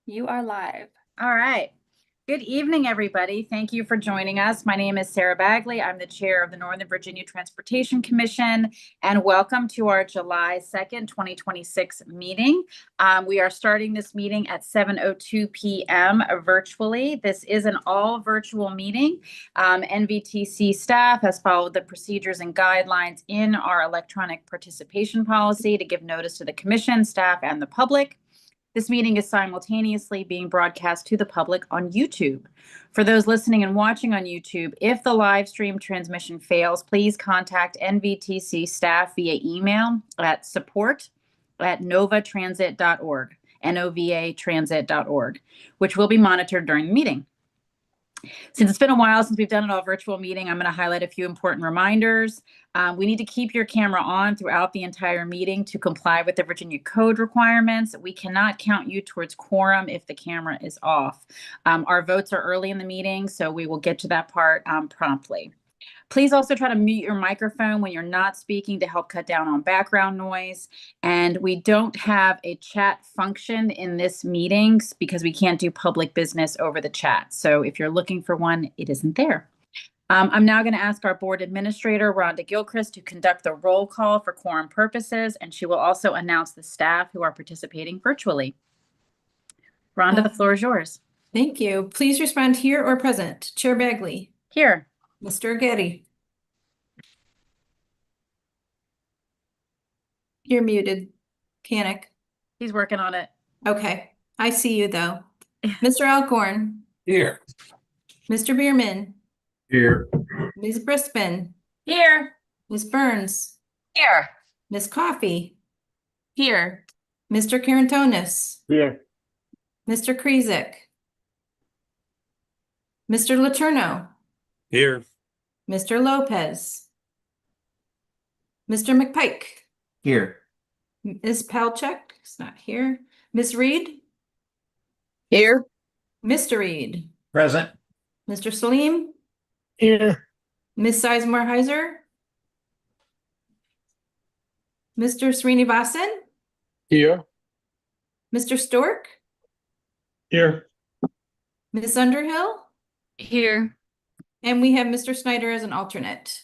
You are live. All right. Good evening, everybody. Thank you for joining us. My name is Sarah Bagley. I'm the chair of the Northern Virginia Transportation Commission, and welcome to our July 2nd, 2026 meeting. We are starting this meeting at 7:02 p.m. virtually. This is an all virtual meeting. NVTC staff has followed the procedures and guidelines in our electronic participation policy to give notice to the commission, staff, and the public. This meeting is simultaneously being broadcast to the public on YouTube. For those listening and watching on YouTube, if the live stream transmission fails, please contact NVTC staff via email at support@novatransit.org, NOVAtransit.org, which will be monitored during the meeting. Since it's been a while since we've done an all virtual meeting, I'm going to highlight a few important reminders. We need to keep your camera on throughout the entire meeting to comply with the Virginia Code requirements. We cannot count you towards quorum if the camera is off. Our votes are early in the meeting, so we will get to that part promptly. Please also try to mute your microphone when you're not speaking to help cut down on background noise. And we don't have a chat function in this meeting because we can't do public business over the chat. So if you're looking for one, it isn't there. I'm now going to ask our board administrator, Rhonda Gilchrist, to conduct the roll call for quorum purposes, and she will also announce the staff who are participating virtually. Rhonda, the floor is yours. Thank you. Please respond here or present. Chair Bagley. Here. Mr. Getty. You're muted, Canick. He's working on it. Okay. I see you though. Mr. Alcorn. Here. Mr. Bierman. Here. Ms. Briskman. Here. Ms. Burns. Here. Ms. Coffey. Here. Mr. Carantonis. Here. Mr. Krizik. Mr. Letourneau. Here. Mr. Lopez. Mr. McPike. Here. Ms. Palchuk is not here. Ms. Reed. Here. Mr. Reed. Present. Mr. Salim. Here. Ms. Sizemore Heiser. Mr. Srinivasan. Here. Mr. Stork. Here. Ms. Underhill. Here. And we have Mr. Snyder as an alternate.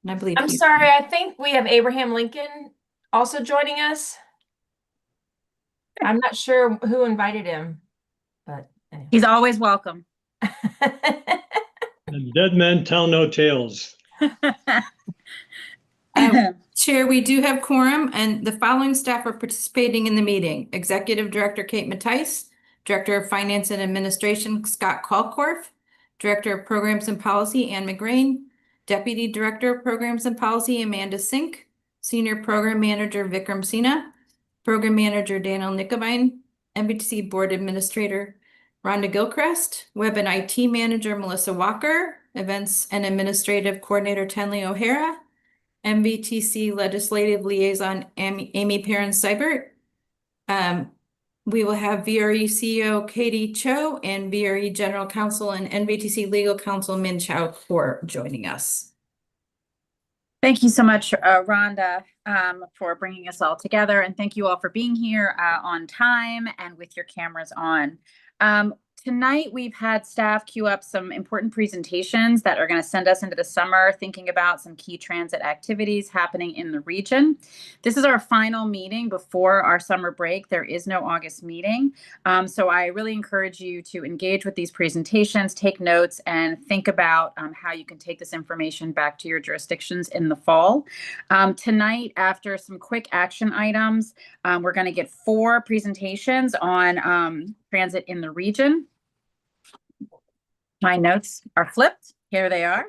And I believe I'm sorry, I think we have Abraham Lincoln also joining us. I'm not sure who invited him, but anyway. He's always welcome. And dead men tell no tales. Chair, we do have quorum, and the following staff are participating in the meeting. Executive Director Kate Mattice, Director of Finance and Administration Scott Kalkorff, Director of Programs and Policy Anne McGrain, Deputy Director of Programs and Policy Amanda Sink, Senior Program Manager Vikram Sina, Program Manager Daniel Nicobine, NVTC Board Administrator Rhonda Gilchrist, Web and IT Manager Melissa Walker, Events and Administrative Coordinator Tenley O'Hara, MVTC Legislative Liaison Amy Perrin-Seibert. We will have VRE CEO Katie Cho and VRE General Counsel and NVTC Legal Counsel Min Chao for joining us. Thank you so much, Rhonda, for bringing us all together. And thank you all for being here on time and with your cameras on. Tonight, we've had staff queue up some important presentations that are going to send us into the summer, thinking about some key transit activities happening in the region. This is our final meeting before our summer break. There is no August meeting. So I really encourage you to engage with these presentations, take notes, and think about how you can take this information back to your jurisdictions in the fall. Tonight, after some quick action items, we're going to get 4 presentations on transit in the region. My notes are flipped. Here they are.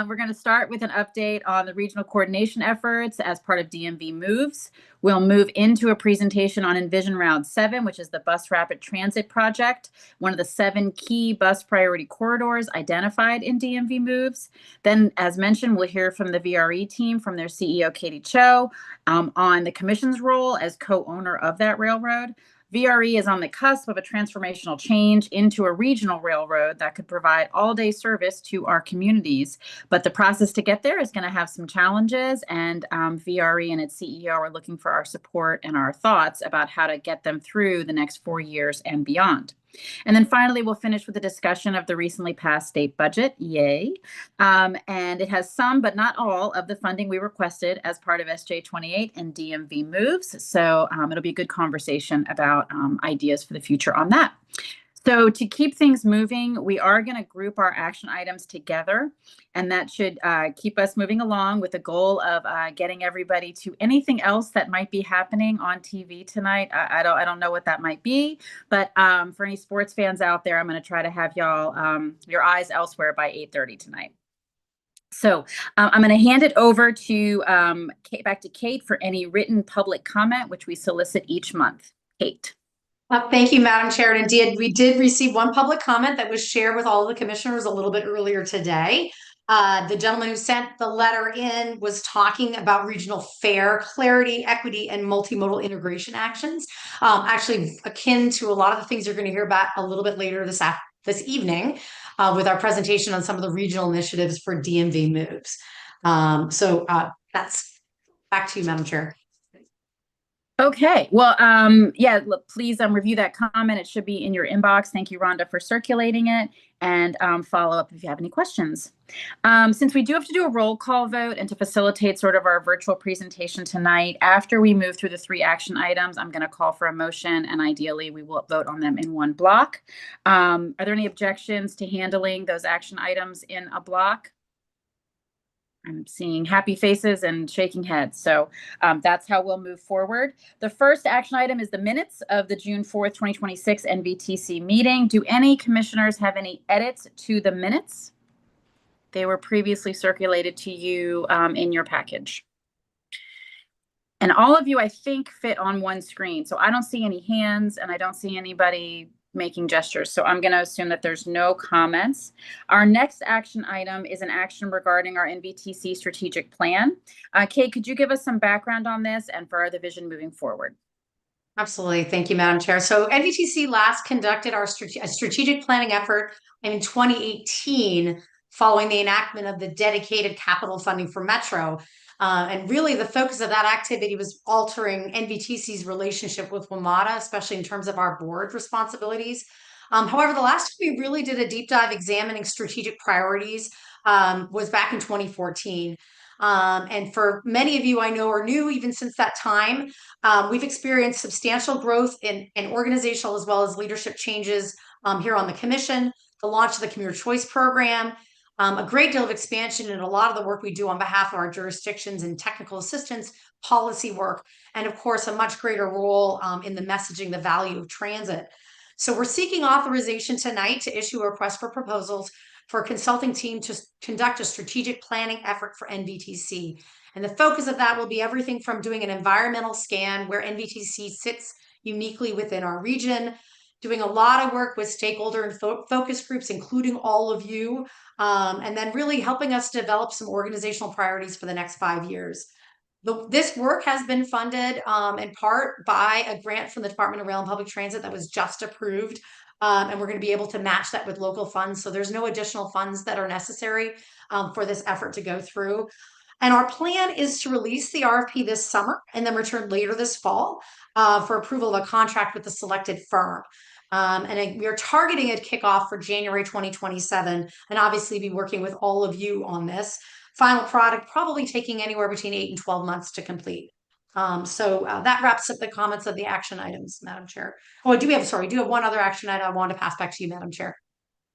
We're going to start with an update on the regional coordination efforts as part of DMV Moves. We'll move into a presentation on Envision Route 7, which is the Bus Rapid Transit Project, one of the 7 key bus priority corridors identified in DMV Moves. Then, as mentioned, we'll hear from the VRE team from their CEO, Katie Cho, on the Commission's role as co-owner of that railroad. VRE is on the cusp of a transformational change into a regional railroad that could provide all-day service to our communities. But the process to get there is going to have some challenges, and VRE and its CEO are looking for our support and our thoughts about how to get them through the next 4 years and beyond. And then finally, we'll finish with a discussion of the recently passed state budget. Yay. And it has some, but not all, of the funding we requested as part of SJ 28 and DMV moves. So it'll be a good conversation about ideas for the future on that. So to keep things moving, we are going to group our action items together, and that should keep us moving along with the goal of getting everybody to anything else that might be happening on TV tonight. I don't know what that might be, but for any sports fans out there, I'm going to try to have y'all your eyes elsewhere by 8:30 tonight. So I'm going to hand it over to back to Kate for any written public comment, which we solicit each month. Kate. Thank you, Madam Chair. And indeed, we did receive one public comment that was shared with all of the commissioners a little bit earlier today. The gentleman who sent the letter in was talking about regional fair clarity, equity, and multimodal integration actions, actually akin to a lot of the things you're going to hear about a little bit later this evening with our presentation on some of the regional initiatives for DMV moves. So that's back to you, Madam Chair. Okay, well, yeah, look, please review that comment. It should be in your inbox. Thank you, Rhonda, for circulating it, and follow up if you have any questions. Since we do have to do a roll call vote and to facilitate sort of our virtual presentation tonight, after we move through the 3 action items, I'm going to call for a motion, and ideally we will vote on them in one block. Are there any objections to handling those action items in a block? I'm seeing happy faces and shaking heads. So that's how we'll move forward. The first action item is the minutes of the June 4th, 2026 NVTC meeting. Do any commissioners have any edits to the minutes? They were previously circulated to you in your package. And all of you, I think, fit on one screen. So I don't see any hands and I don't see anybody making gestures. So I'm going to assume that there's no comments. Our next action item is an action regarding our NVTC strategic plan. Kate, could you give us some background on this and for the vision moving forward? Absolutely. Thank you, Madam Chair. So NVTC last conducted our strategic planning effort in 2018 following the enactment of the dedicated capital funding for Metro. And really the focus of that activity was altering NVTC's relationship with WMATA, especially in terms of our board responsibilities. However, the last time we really did a deep dive examining strategic priorities was back in 2014. And for many of you I know are new even since that time, we've experienced substantial growth in organizational as well as leadership changes here on the commission, the launch of the Commuter Choice Program, a great deal of expansion in a lot of the work we do on behalf of our jurisdictions and technical assistance, policy work, and of course, a much greater role in the messaging, the value of transit. So we're seeking authorization tonight to issue a request for proposals for a consulting team to conduct a strategic planning effort for NVTC. And the focus of that will be everything from doing an environmental scan where NVTC sits uniquely within our region, doing a lot of work with stakeholder and focus groups, including all of you, and then really helping us develop some organizational priorities for the next 5 years. This work has been funded in part by a grant from the Department of Rail and Public Transit that was just approved, and we're going to be able to match that with local funds. So there's no additional funds that are necessary for this effort to go through. And our plan is to release the RFP this summer and then return later this fall for approval of a contract with the selected firm. And we are targeting a kickoff for January 2027, and obviously be working with all of you on this. Final product probably taking anywhere between 8 and 12 months to complete. So that wraps up the comments of the action items, Madam Chair. Oh, do have one other action item I want to pass back to you, Madam Chair.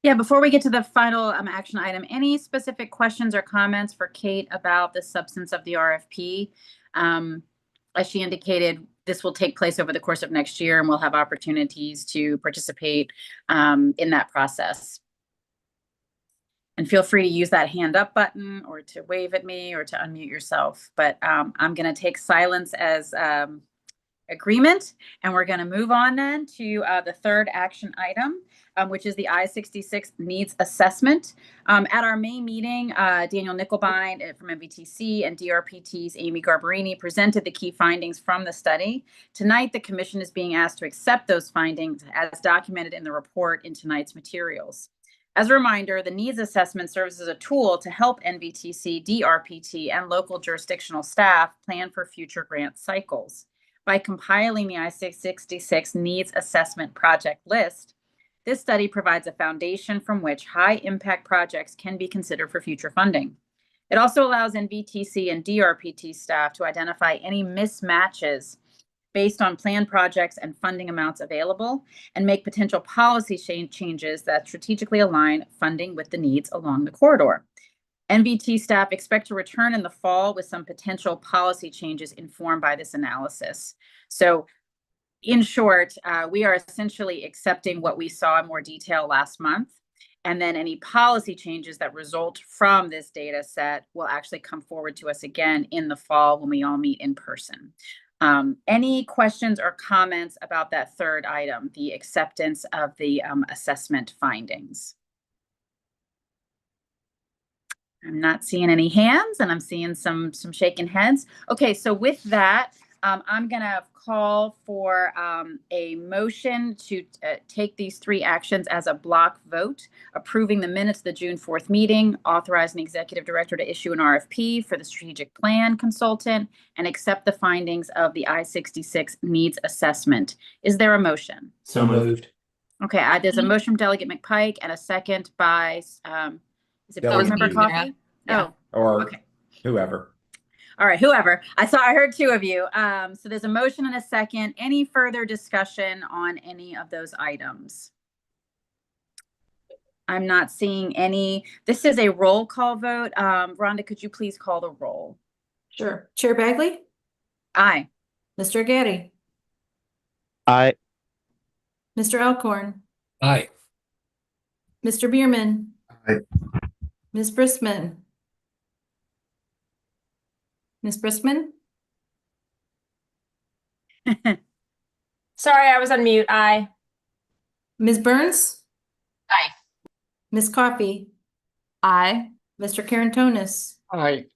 Yeah, before we get to the final action item, any specific questions or comments for Kate about the substance of the RFP? As she indicated, this will take place over the course of next year, and we'll have opportunities to participate in that process. And feel free to use that hand up button or to wave at me or to unmute yourself. But I'm going to take silence as agreement. And we're going to move on then to the third action item, which is the I-66 needs assessment. At our May meeting, Daniel Nickelbein from MVTC and DRPT's Amy Garbarini presented the key findings from the study. Tonight, the commission is being asked to accept those findings as documented in the report in tonight's materials. As a reminder, the needs assessment serves as a tool to help NVTC, DRPT, and local jurisdictional staff plan for future grant cycles. By compiling the I-66 needs assessment project list, this study provides a foundation from which high-impact projects can be considered for future funding. It also allows NVTC and DRPT staff to identify any mismatches based on planned projects and funding amounts available, and make potential policy changes that strategically align funding with the needs along the corridor. NVT staff expect to return in the fall with some potential policy changes informed by this analysis. So in short, we are essentially accepting what we saw in more detail last month, and then any policy changes that result from this data set will actually come forward to us again in the fall when we all meet in person. Any questions or comments about that third item, the acceptance of the assessment findings? I'm not seeing any hands, and I'm seeing some shaking heads. Okay, so with that, I'm going to call for a motion to take these three actions as a block vote, approving the minutes of the June 4th meeting, authorizing the executive director to issue an RFP for the strategic plan consultant, and accept the findings of the I-66 needs assessment. Is there a motion? So moved. Okay, there's a motion from Delegate McPike and a second by, is it Delegate Board Member Mueller. Coffey? Yeah. Oh, Or okay. whoever. All right, whoever. I heard two of you. So there's a motion and a second. Any further discussion on any of those items? I'm not seeing any. This is a roll call vote. Rhonda, could you please call the roll? Sure. Chair Bagley, Aye. Mr. Gaddy, Aye. Mr. Alcorn, Aye. Mr. Bierman, Aye. Ms. Bristman, Ms. Bristman, Sorry, I was on mute. Aye. Ms. Burns, Aye. Ms. Coffey, Aye. Mr. Karantonis, Aye.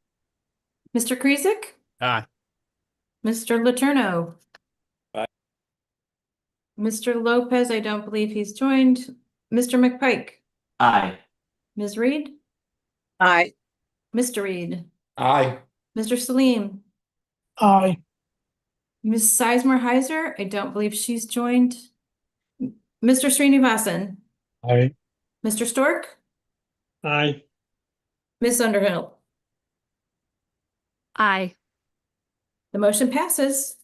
Mr. Krizik, Aye. Mr. Letourneau. Aye. Mr. Lopez, I don't believe he's joined. Mr. McPike, Aye. Ms. Reed, Aye. Mr. Reed, Aye. Mr. Salim, Aye. Ms. Sizemore Heiser, I don't believe she's joined. Mr. Srinivasan, Aye. Mr. Stork, Aye. Ms. Underhill. Aye. The motion passes.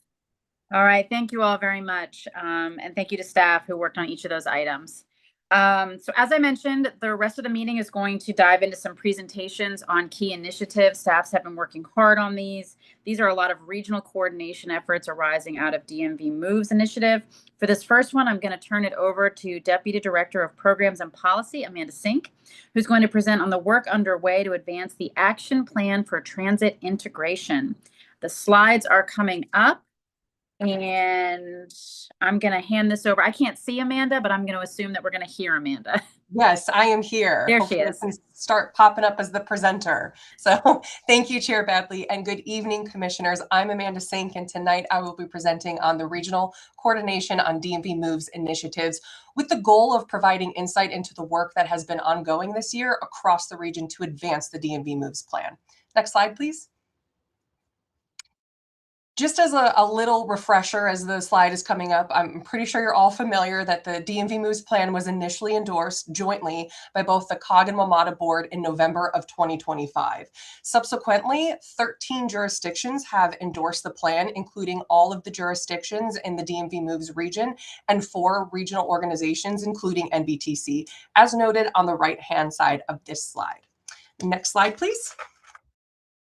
All right, thank you all very much. And thank you to staff who worked on each of those items. So as I mentioned, the rest of the meeting is going to dive into some presentations on key initiatives. Staffs have been working hard on these. These are a lot of regional coordination efforts arising out of DMV Moves initiative. For this first one, I'm going to turn it over to Deputy Director of Programs and Policy, Amanda Sink, who's going to present on the work underway to advance the Action Plan for Transit Integration. The slides are coming up. And I'm going to hand this over. I can't see Amanda, but I'm going to assume that we're going to hear Amanda. Yes, I am here. There she Hopefully I is. can start popping up as the presenter. So thank you, Chair Badley, and good evening, Commissioners. I'm Amanda Sink, and tonight I will be presenting on the Regional Coordination on DMV Moves initiatives with the goal of providing insight into the work that has been ongoing this year across the region to advance the DMV Moves plan. Next slide, please. Just as a little refresher as the slide is coming up, I'm pretty sure you're all familiar that the DMV Moves plan was initially endorsed jointly by both the COG and WMATA board in November of 2025. Subsequently, 13 jurisdictions have endorsed the plan, including all of the jurisdictions in the DMV Moves region and 4 regional organizations, including NVTC, as noted on the right-hand side of this slide. Next slide, please.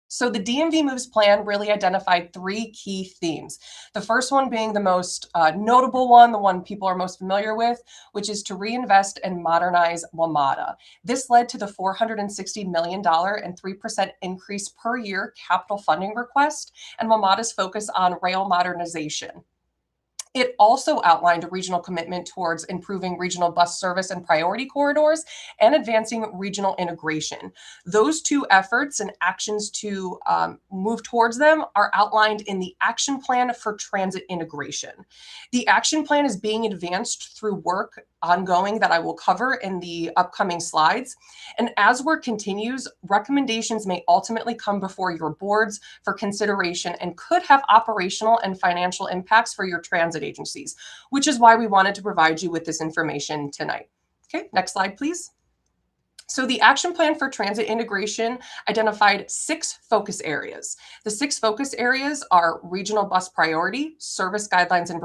So the DMV Moves plan really identified 3 key themes. The first one being the most notable one, the one people are most familiar with, which is to reinvest and modernize WMATA. This led to the $460 million and 3% increase per year capital funding request and WMATA's focus on rail modernization. It also outlined a regional commitment towards improving regional bus service and priority corridors and advancing regional integration. Those two efforts and actions to move towards them are outlined in the Action Plan for Transit Integration. The action plan is being advanced through work ongoing that I will cover in the upcoming slides. And as work continues, recommendations may ultimately come before your boards for consideration and could have operational and financial impacts for your transit agencies, which is why we wanted to provide you with this information tonight. Okay, next slide, please. So the Action Plan for Transit Integration identified 6 focus areas. The 6 focus areas are regional bus priority, service guidelines and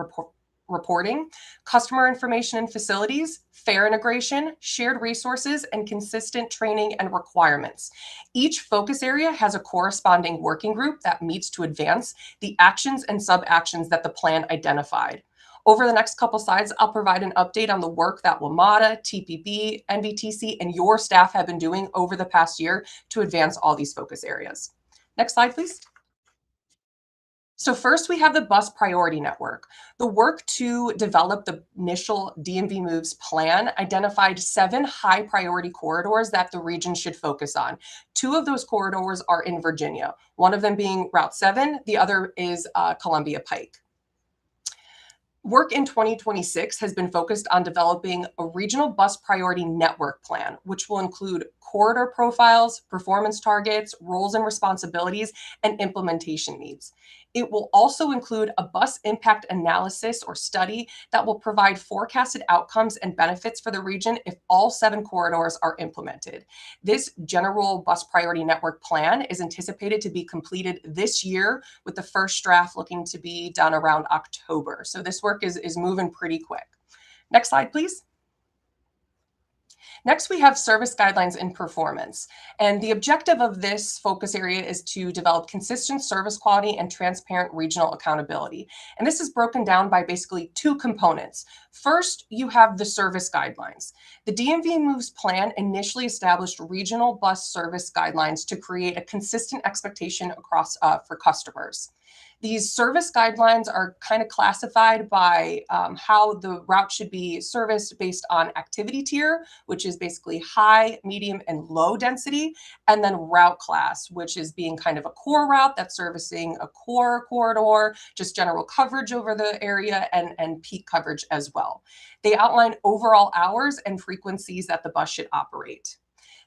reporting, customer information and facilities, fare integration, shared resources, and consistent training and requirements. Each focus area has a corresponding working group that meets to advance the actions and sub-actions that the plan identified. Over the next couple slides, I'll provide an update on the work that WMATA, TPB, NVTC, and your staff have been doing over the past year to advance all these focus areas. Next slide, please. So first, we have the Bus Priority Network. The work to develop the initial DMV Moves plan identified 7 high priority corridors that the region should focus on. 2 of those corridors are in Virginia, one of them being Route 7, the other is Columbia Pike. Work in 2026 has been focused on developing a regional bus priority network plan, which will include corridor profiles, performance targets, roles and responsibilities, and implementation needs. It will also include a bus impact analysis or study that will provide forecasted outcomes and benefits for the region if all 7 corridors are implemented. This general bus priority network plan is anticipated to be completed this year, with the first draft looking to be done around October. So this work is moving pretty quick. Next slide, please. Next, we have service guidelines and performance. And the objective of this focus area is to develop consistent service quality and transparent regional accountability. And this is broken down by basically 2 components. First, you have the service guidelines. The DMV Moves plan initially established regional bus service guidelines to create a consistent expectation across for customers. These service guidelines are kind of classified by how the route should be serviced based on activity tier, which is basically high, medium, and low density, and then route class, which is being kind of a core route that's servicing a core corridor, just general coverage over the area, and peak coverage as well. They outline overall hours and frequencies that the bus should operate.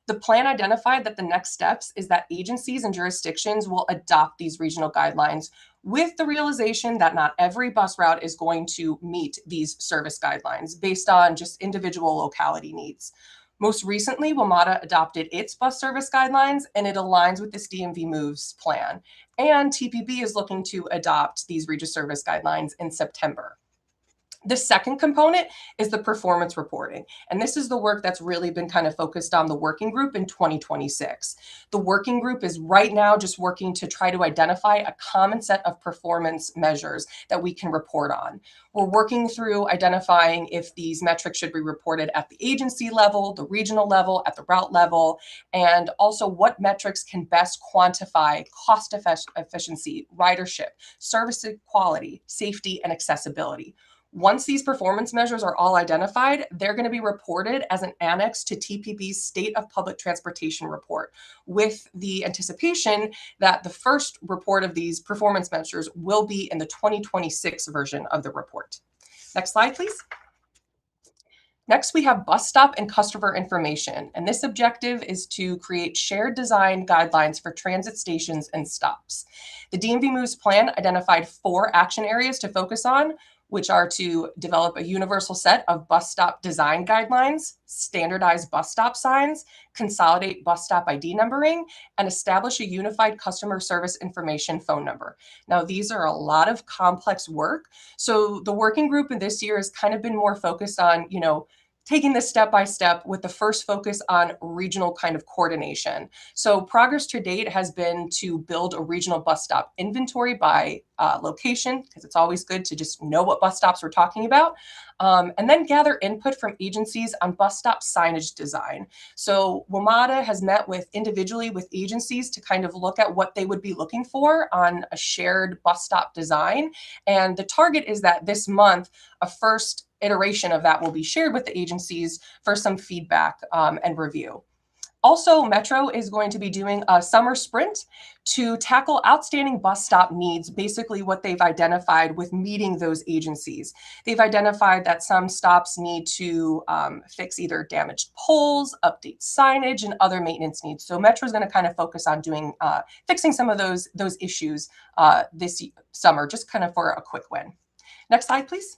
The plan identified that the next steps is that agencies and jurisdictions will adopt these regional guidelines, with the realization that not every bus route is going to meet these service guidelines based on just individual locality needs. Most recently, WMATA adopted its bus service guidelines, and it aligns with this DMV Moves plan. And TPB is looking to adopt these regional service guidelines in September. The second component is the performance reporting. And this is the work that's really been kind of focused on the working group in 2026. The working group is right now just working to try to identify a common set of performance measures that we can report on. We're working through identifying if these metrics should be reported at the agency level, the regional level, at the route level, and also what metrics can best quantify cost efficiency, ridership, service quality, safety, and accessibility. Once these performance measures are all identified, they're going to be reported as an annex to TPB's State of Public Transportation report, with the anticipation that the first report of these performance measures will be in the 2026 version of the report. Next slide, please. Next, we have bus stop and customer information, and this objective is to create shared design guidelines for transit stations and stops. The DMV Moves plan identified 4 action areas to focus on, which are to develop a universal set of bus stop design guidelines, standardize bus stop signs, consolidate bus stop ID numbering, and establish a unified customer service information phone number. Now, these are a lot of complex work. So the working group in this year has kind of been more focused on, taking this step by step with the first focus on regional kind of coordination. So progress to date has been to build a regional bus stop inventory by location, because it's always good to just know what bus stops we're talking about, and then gather input from agencies on bus stop signage design. So WMATA has met individually with agencies to kind of look at what they would be looking for on a shared bus stop design. And the target is that this month, a first iteration of that will be shared with the agencies for some feedback and review. Also, Metro is going to be doing a summer sprint to tackle outstanding bus stop needs, basically what they've identified with meeting those agencies. They've identified that some stops need to fix either damaged poles, update signage, and other maintenance needs. So Metro is going to kind of focus on doing fixing some of those issues this summer, just kind of for a quick win. Next slide, please.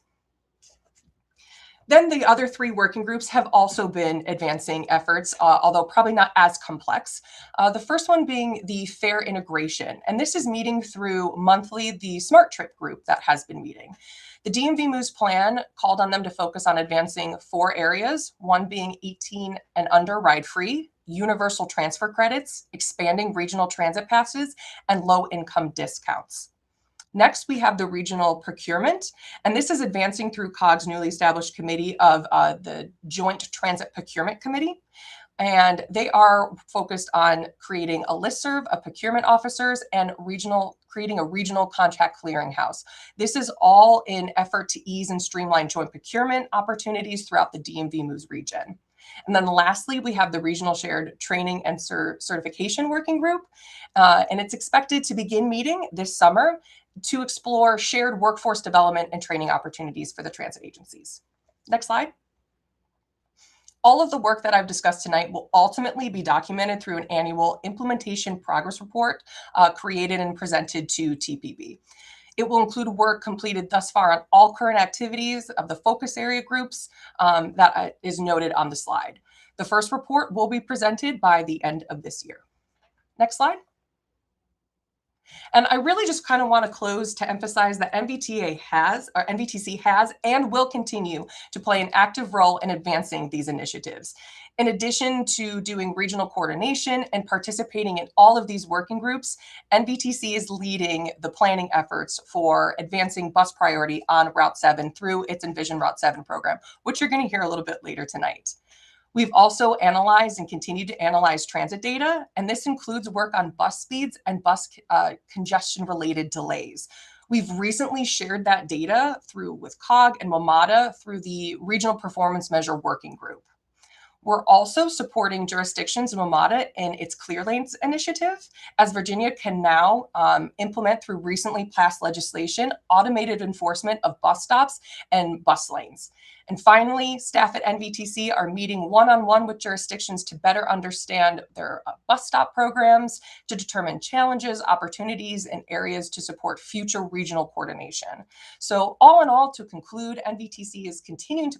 Then the other 3 working groups have also been advancing efforts, although probably not as complex. The first one being the fare integration. And this is meeting through monthly the Smart Trip group that has been meeting. The DMV Moves plan called on them to focus on advancing 4 areas, one being 18 and under ride-free, universal transfer credits, expanding regional transit passes, and low-income discounts. Next, we have the regional procurement, and this is advancing through COG's newly established committee of the Joint Transit Procurement Committee. And they are focused on creating a listserv of procurement officers and creating a regional contract clearinghouse. This is all in effort to ease and streamline joint procurement opportunities throughout the DMV Moves region. And then lastly, we have the Regional Shared Training and Certification Working Group, and it's expected to begin meeting this summer to explore shared workforce development and training opportunities for the transit agencies. Next slide. All of the work that I've discussed tonight will ultimately be documented through an annual implementation progress report created and presented to TPB. It will include work completed thus far on all current activities of the focus area groups that is noted on the slide. The first report will be presented by the end of this year. Next slide. And I really just kind of want to close to emphasize that NVTC has and will continue to play an active role in advancing these initiatives. In addition to doing regional coordination and participating in all of these working groups, NVTC is leading the planning efforts for advancing bus priority on Route 7 through its Envision Route 7 program, which you're going to hear a little bit later tonight. We've also analyzed and continue to analyze transit data, and this includes work on bus speeds and bus congestion-related delays. We've recently shared that data with COG and WMATA through the Regional Performance Measure Working Group. We're also supporting jurisdictions in WMATA in its Clear Lanes initiative, as Virginia can now implement through recently passed legislation automated enforcement of bus stops and bus lanes. And finally, staff at NVTC are meeting one-on-one with jurisdictions to better understand their bus stop programs, to determine challenges, opportunities, and areas to support future regional coordination. So all in all, to conclude, NVTC is continuing to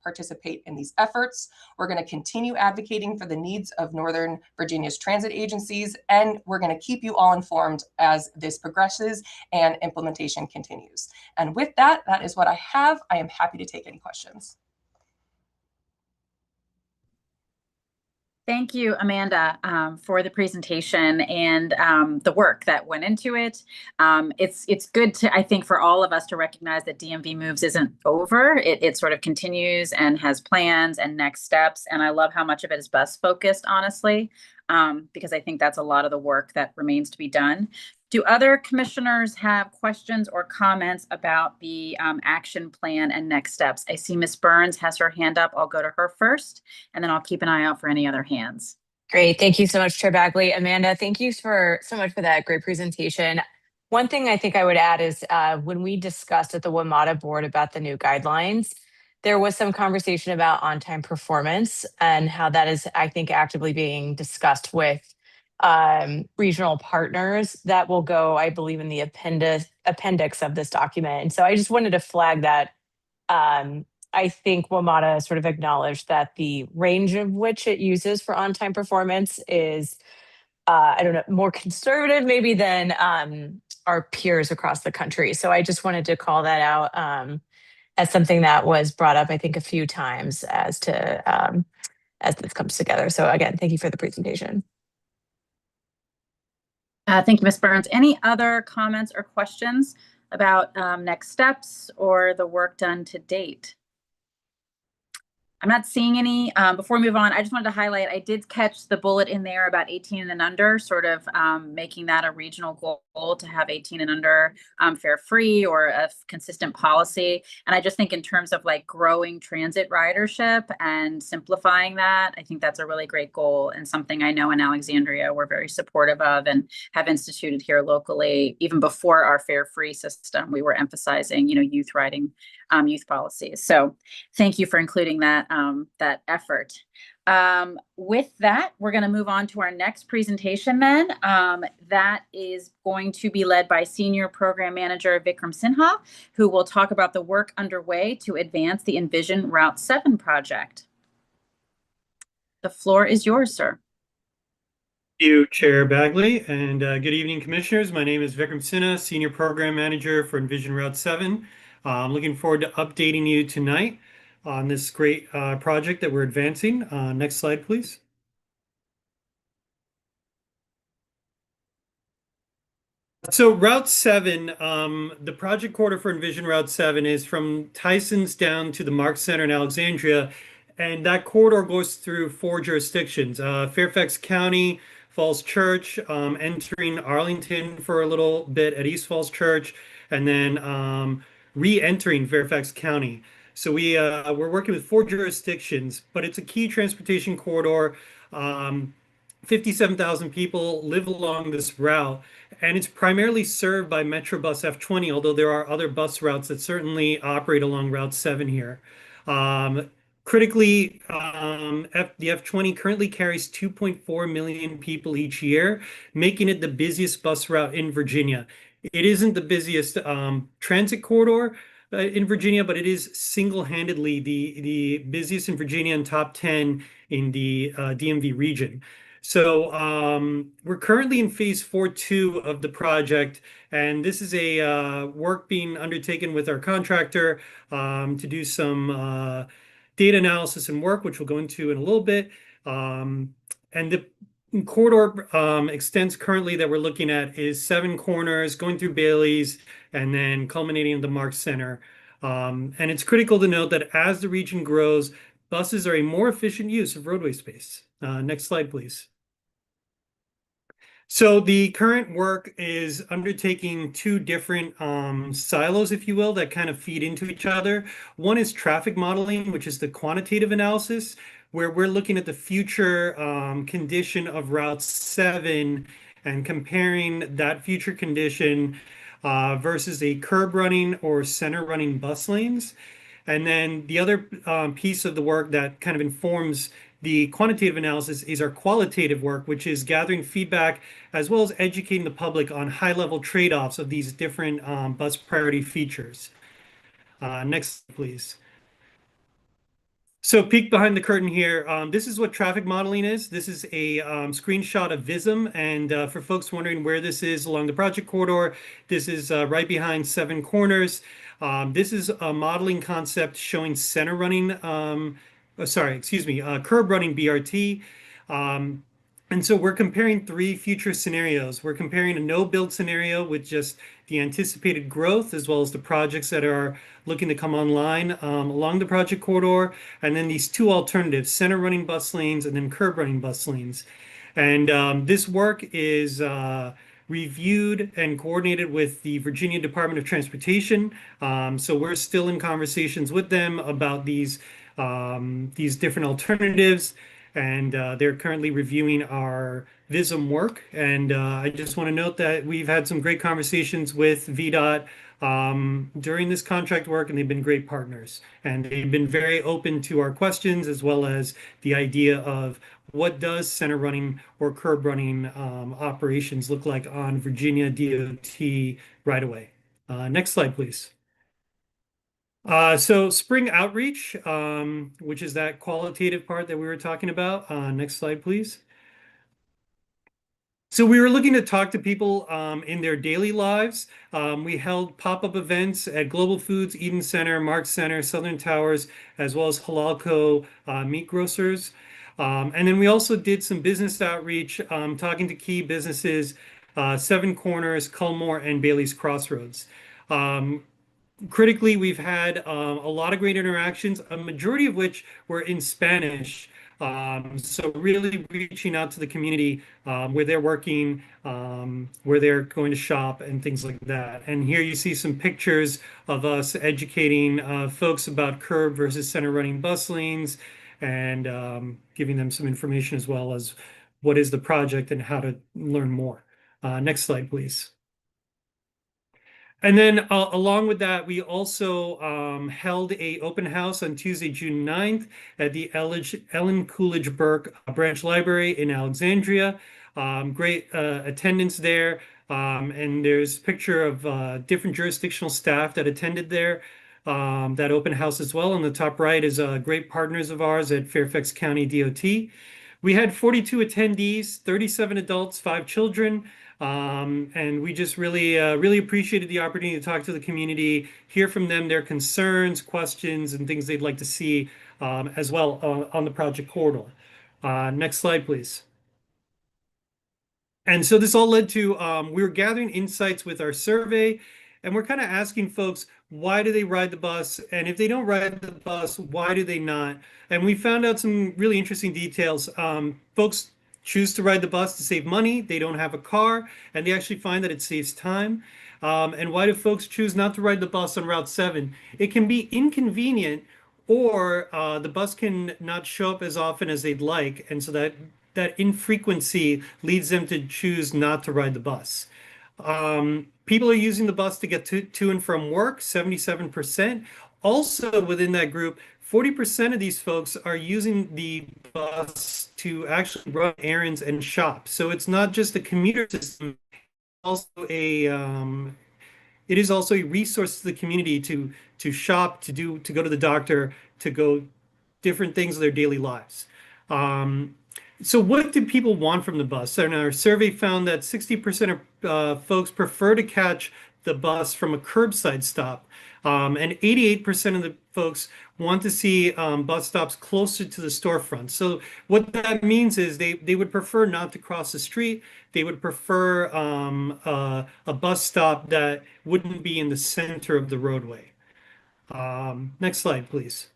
participate in these efforts. We're going to continue advocating for the needs of Northern Virginia's transit agencies, and we're going to keep you all informed as this progresses and implementation continues. And with that, that is what I have. I am happy to take any questions. Thank you, Amanda, for the presentation and the work that went into it. It's good to, I think, for all of us to recognize that DMV Moves isn't over. It sort of continues and has plans and next steps. And I love how much of it is bus focused, honestly, because I think that's a lot of the work that remains to be done. Do other commissioners have questions or comments about the action plan and next steps? I see Ms. Burns has her hand up. I'll go to her first, and then I'll keep an eye out for any other hands. Great. Thank you so much, Chair Bagley. Amanda, thank you so much for that great presentation. One thing I think I would add is when we discussed at the WMATA board about the new guidelines, there was some conversation about on-time performance and how that is, I think, actively being discussed with regional partners that will go, I believe, in the appendix of this document. And so I just wanted to flag that. I think WMATA sort of acknowledged that the range of which it uses for on-time performance is, I don't know, more conservative maybe than our peers across the country. So I just wanted to call that out. as something that was brought up, I think, a few times as this comes together. So again, thank you for the presentation. Thank you, Ms. Burns. Any other comments or questions about next steps or the work done to date? I'm not seeing any. Before we move on, I just wanted to highlight, I did catch the bullet in there about 18 and under, sort of making that a regional goal to have 18 and under fare free or a consistent policy. And I just think in terms of like growing transit ridership and simplifying that, I think that's a really great goal and something I know in Alexandria we're very supportive of and have instituted here locally. Even before our fare free system, we were emphasizing, youth riding, youth policies. So thank you for including that effort. With that, we're going to move on to our next presentation then. That is going to be led by Senior Program Manager Vikram Sinha, who will talk about the work underway to advance the Envision Route 7 project. The floor is yours, sir. Thank you, Chair Bagley, and good evening, Commissioners. My name is Vikram Sinha, Senior Program Manager for Envision Route 7. I'm looking forward to updating you tonight on this great project that we're advancing. Next slide, please. So Route 7, the project corridor for Envision Route 7 is from Tysons down to the Marks Center in Alexandria, and that corridor goes through 4 jurisdictions, Fairfax County, Falls Church, entering Arlington for a little bit at East Falls Church, and then re-entering Fairfax County. So we're working with 4 jurisdictions, but it's a key transportation corridor. 57,000 people live along this route, and it's primarily served by Metrobus F20, although there are other bus routes that certainly operate along Route 7 here. Critically, the F20 currently carries 2.4 million people each year, making it the busiest bus route in Virginia. It isn't the busiest transit corridor in Virginia, but it is single-handedly the busiest in Virginia and top 10 in the DMV region. So we're currently in phase 4.2 of the project, and this is a work being undertaken with our contractor to do some data analysis and work, which we'll go into in a little bit. And the corridor extents currently that we're looking at is 7 corners going through Bailey's and then culminating in the Marks Center. And it's critical to note that as the region grows, buses are a more efficient use of roadway space. Next slide, please. So the current work is undertaking 2 different silos, if you will, that kind of feed into each other. One is traffic modeling, which is the quantitative analysis, where we're looking at the future condition of Route 7 and comparing that future condition versus a curb running or center running bus lanes. And then the other piece of the work that kind of informs the quantitative analysis is our qualitative work, which is gathering feedback as well as educating the public on high-level trade-offs of these different bus priority features. Next, please. So peek behind the curtain here. This is what traffic modeling is. This is a screenshot of VISM. And for folks wondering where this is along the project corridor, this is right behind 7 corners. This is a modeling concept showing center running, curb running BRT. And so we're comparing 3 future scenarios. We're comparing a no-build scenario with just the anticipated growth, as well as the projects that are looking to come online along the project corridor, and then these 2 alternatives, center running bus lanes and then curb running bus lanes. And this work is reviewed and coordinated with the Virginia Department of Transportation. So we're still in conversations with them about these different alternatives, and they're currently reviewing our VISM work. And I just want to note that we've had some great conversations with VDOT during this contract work, and they've been great partners. And they've been very open to our questions, as well as the idea of what does center running or curb running operations look like on Virginia DOT right away. Next slide, please. So spring outreach, which is that qualitative part that we were talking about. Next slide, please. So we were looking to talk to people in their daily lives. We held pop-up events at Global Foods, Eden Center, Mark Center, Southern Towers, as well as Halalco meat grocers. And then we also did some business outreach, talking to key businesses, Seven Corners, Culmore, and Bailey's Crossroads. Critically, we've had a lot of great interactions, a majority of which were in Spanish. So really reaching out to the community where they're working, where they're going to shop and things like that. And here you see some pictures of us educating folks about curb versus center running bus lanes and giving them some information as well as what is the project and how to learn more. Next slide, please. And then along with that, we also held a open house on Tuesday, June 9th at the Ellen Coolidge Burke Branch Library in Alexandria. Great attendance there. And there's a picture of different jurisdictional staff that attended there. That open house as well. On the top right is great partners of ours at Fairfax County DOT. We had 42 attendees, 37 adults, 5 children. And we just really appreciated the opportunity to talk to the community, hear from them their concerns, questions, and things they'd like to see as well on the project corridor. Next slide, please. And so this all led to, we were gathering insights with our survey, and we're kind of asking folks, why do they ride the bus? And if they don't ride the bus, why do they not? And we found out some really interesting details. Folks choose to ride the bus to save money. They don't have a car, and they actually find that it saves time. And why do folks choose not to ride the bus on Route 7? It can be inconvenient, or the bus can not show up as often as they'd like, and so that infrequency leads them to choose not to ride the bus. People are using the bus to get to and from work, 77%. Also within that group, 40% of these folks are using the bus to actually run errands and shop. So it's not just a commuter system, it is also a resource to the community to shop, to go to the doctor, to go different things of their daily lives. So what do people want from the bus? And our survey found that 60% of folks prefer to catch the bus from a curbside stop. And 88% of the folks want to see bus stops closer to the storefront. So what that means is they would prefer not to cross the street. They would prefer a bus stop that wouldn't be in the center of the roadway. Next slide, please.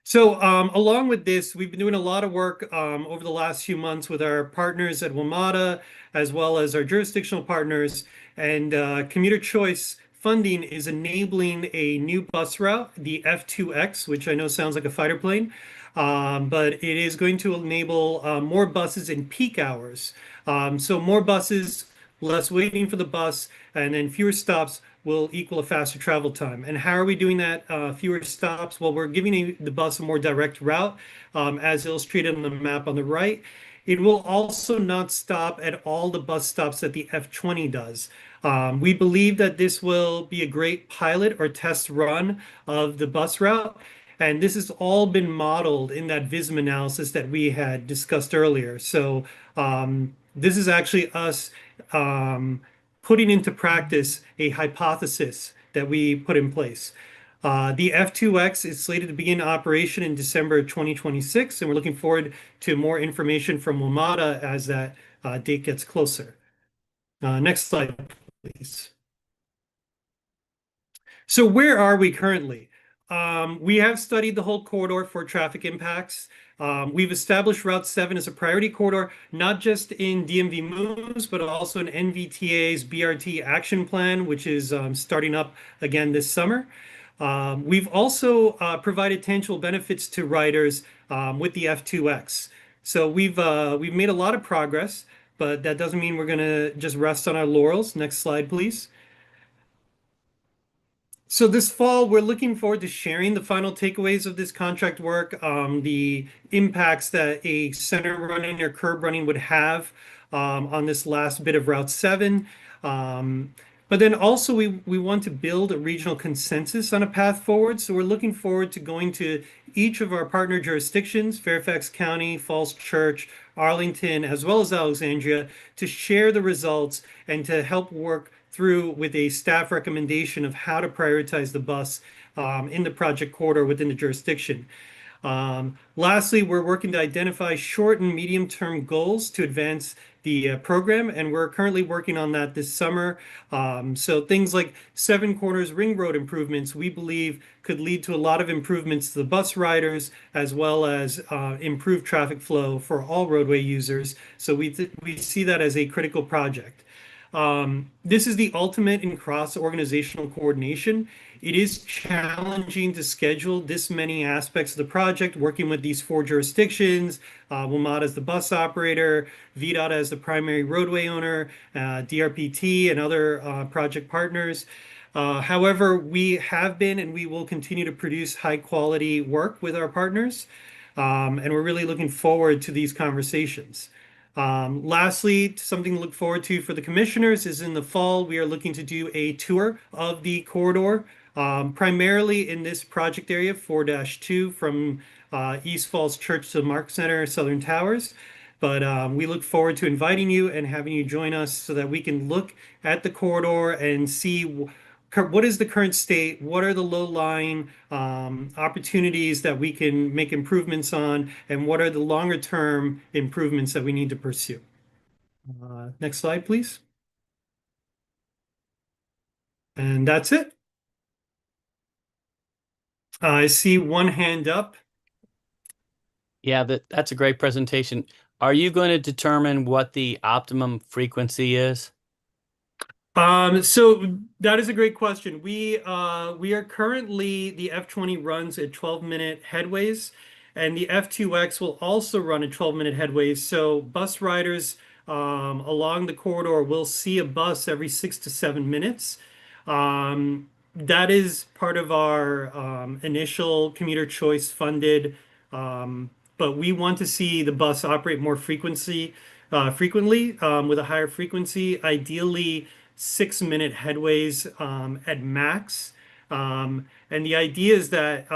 So along with this, we've been doing a lot of work over the last few months with our partners at WMATA, as well as our jurisdictional partners. And Commuter Choice Funding is enabling a new bus route, the F2X, which I know sounds like a fighter plane, but it is going to enable more buses in peak hours. So more buses, less waiting for the bus, and then fewer stops will equal a faster travel time. And how are we doing that? Fewer stops? Well, we're giving the bus a more direct route, as illustrated on the map on the right. It will also not stop at all the bus stops that the F20 does. We believe that this will be a great pilot or test run of the bus route. And this has all been modeled in that VISM analysis that we had discussed earlier. So this is actually us putting into practice a hypothesis that we put in place. The F2X is slated to begin operation in December 2026, and we're looking forward to more information from WMATA as that date gets closer. Next slide, please. So where are we currently? We have studied the whole corridor for traffic impacts. We've established Route 7 as a priority corridor, not just in DMV moves, but also in NVTA's BRT action plan, which is starting up again this summer. We've also provided tangible benefits to riders with the F2X. So we've made a lot of progress, but that doesn't mean we're going to just rest on our laurels. Next slide, please. So this fall, we're looking forward to sharing the final takeaways of this contract work, the impacts that a center running or curb running would have on this last bit of Route 7. But But then also we want to build a regional consensus on a path forward. So we're looking forward to going to each of our partner jurisdictions, Fairfax County, Falls Church, Arlington, as well as Alexandria, to share the results and to help work through with a staff recommendation of how to prioritize the bus in the project corridor within the jurisdiction. Lastly, we're working to identify short and medium-term goals to advance the program, and we're currently working on that this summer. So things like Seven Corners Ring Road improvements, we believe could lead to a lot of improvements to the bus riders, as well as improved traffic flow for all roadway users. So we see that as a critical project. This is the ultimate in cross-organizational coordination. It is challenging to schedule this many aspects of the project, working with these 4 jurisdictions, WMATA as the bus operator, VDOT as the primary roadway owner, DRPT and other project partners. However, we have been and we will continue to produce high-quality work with our partners, and we're really looking forward to these conversations. Lastly, something to look forward to for the commissioners is in the fall, we are looking to do a tour of the corridor, primarily in this project area 4-2 from East Falls Church to Mark Center, Southern Towers. But we look forward to inviting you and having you join us so that we can look at the corridor and see what is the current state, what are the low-lying opportunities that we can make improvements on, and what are the longer-term improvements that we need to pursue. Next slide, please. And that's it. I see one hand up. Yeah, that's a great presentation. Are you going to determine what the optimum frequency is? So that is a great question. We are currently, the F20 runs at 12-minute headways, and the F2X will also run at 12-minute headways. So bus riders along the corridor will see a bus every 6 to 7 minutes. That is part of our initial commuter choice funded, but we want to see the bus operate more frequently with a higher frequency, ideally 6-minute headways at max. And the idea is that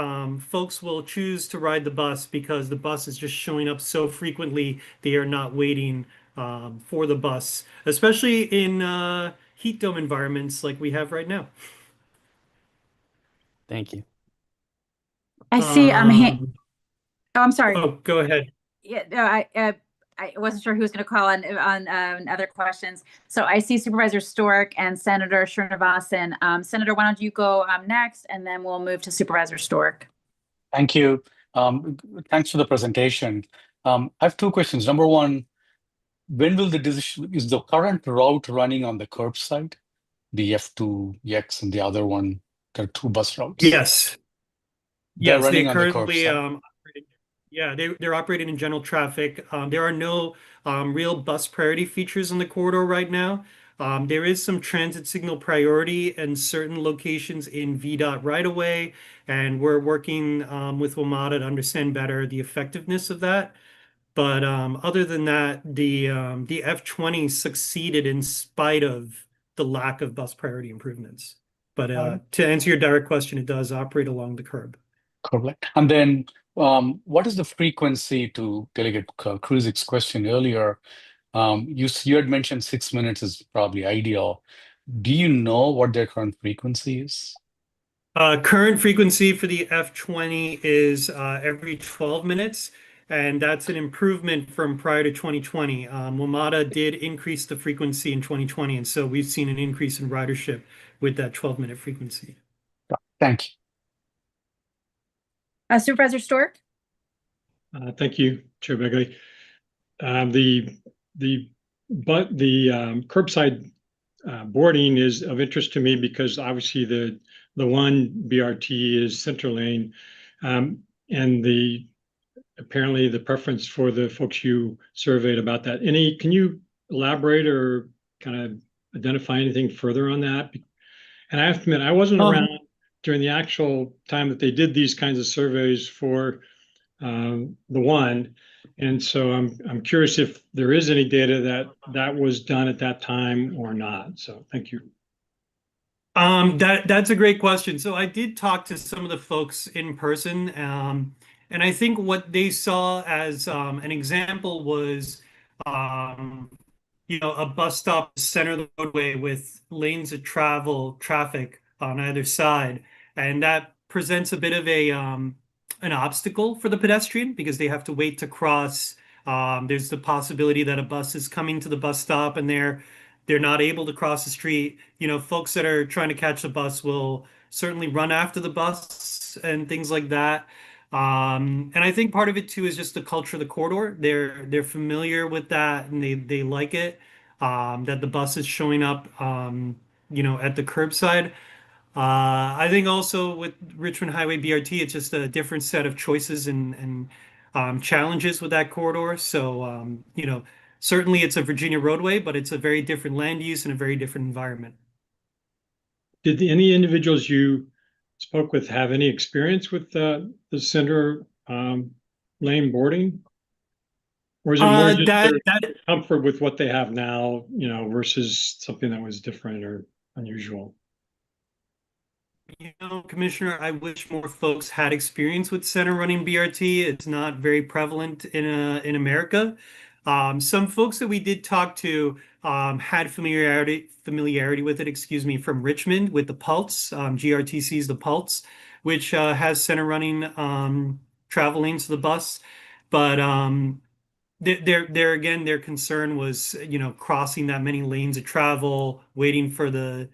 folks will choose to ride the bus because the bus is just showing up so frequently they are not waiting for the bus, especially in heat dome environments like we have right now. Thank you. I see. I'm sorry. Oh, go ahead. Yeah, no, I wasn't sure who was going to call on other questions. So I see Supervisor Stork and Senator Srinivasan. Senator, why don't you go next, and then we'll move to Supervisor Stork. Thank you. Thanks for the presentation. I have 2 questions. Number one, when will the decision, is the current route running on the curbside? The F2X and the other one, there are 2 bus routes. Yes. They're Yes, running they on the currently curbside. yeah, they're operating in general traffic. There are no real bus priority features on the corridor right now. There is some transit signal priority in certain locations in VDOT right away, and we're working with WMATA to understand better the effectiveness of that. But other than that, the F20 succeeded in spite of the lack of bus priority improvements. But to answer your direct question, it does operate along the curb. Correct. And then what is the frequency, to Delegate Kruzik's question earlier? You had mentioned 6 minutes is probably ideal. Do you know what their current frequency is? Current frequency for the F20 is every 12 minutes, and that's an improvement from prior to 2020. WMATA did increase the frequency in 2020, and so we've seen an increase in ridership with that 12-minute frequency. Thank you. Supervisor Stork? Thank you, Chair Begley. The curbside boarding is of interest to me because obviously the one BRT is center lane, and apparently the preference for the folks you surveyed about that. Can you elaborate or kind of identify anything further on that? And I have to admit, I wasn't around during the actual time that they did these kinds of surveys for the one. And so I'm curious if there is any data that was done at that time or not. So thank you. That's a great question. So I did talk to some of the folks in person, and I think what they saw as an example was, a bus stop center of the roadway with lanes of traffic on either side, and that presents a bit of an obstacle for the pedestrian because they have to wait to cross. There's the possibility that a bus is coming to the bus stop and they're not able to cross the street. Folks that are trying to catch the bus will certainly run after the bus and things like that. And I think part of it too is just the culture of the corridor. They're familiar with that and they like it. That the bus is showing up, at the curbside. I think also with Richmond Highway BRT, it's just a different set of choices and challenges with that corridor. So, certainly it's a Virginia roadway, but it's a very different land use and a very different environment. Did any individuals you spoke with have any experience with the center lane boarding? Or is it more just their comfort with what they have now, versus something that was different or unusual? Commissioner, I wish more folks had experience with center running BRT. It's not very prevalent in America. Some folks that we did talk to had familiarity with it, from Richmond with the Pulse, GRTC's the Pulse, which has center running travel lanes to the bus. But their concern was, crossing that many lanes of travel, waiting for the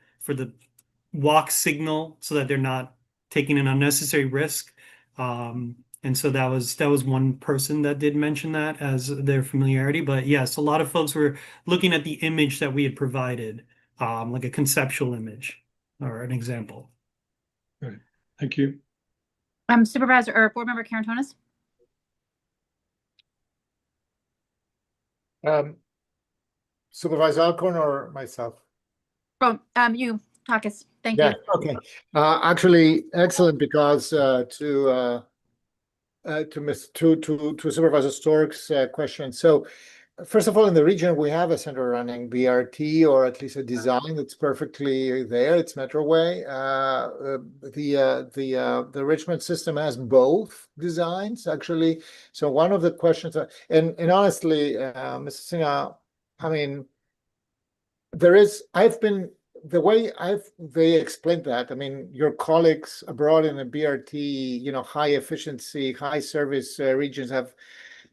walk signal so that they're not taking an unnecessary risk. And so that was one person that did mention that as their familiarity. But yes, a lot of folks were looking at the image that we had provided, like a conceptual image or an example. All right. Thank you. Supervisor or Board Member Karantonis? Supervisor Alcorn or myself? Oh, you, Takis. Thank you. Okay. Actually, excellent, because to Supervisor Stork's question. So, first of all, in the region, we have a center running BRT, or at least a design that's perfectly there. It's Metroway. The Richmond system has both designs, actually. So one of the questions, and honestly, Mr. Sinha, I mean, the way they explained that, I mean, your colleagues abroad in the BRT, high efficiency, high service regions have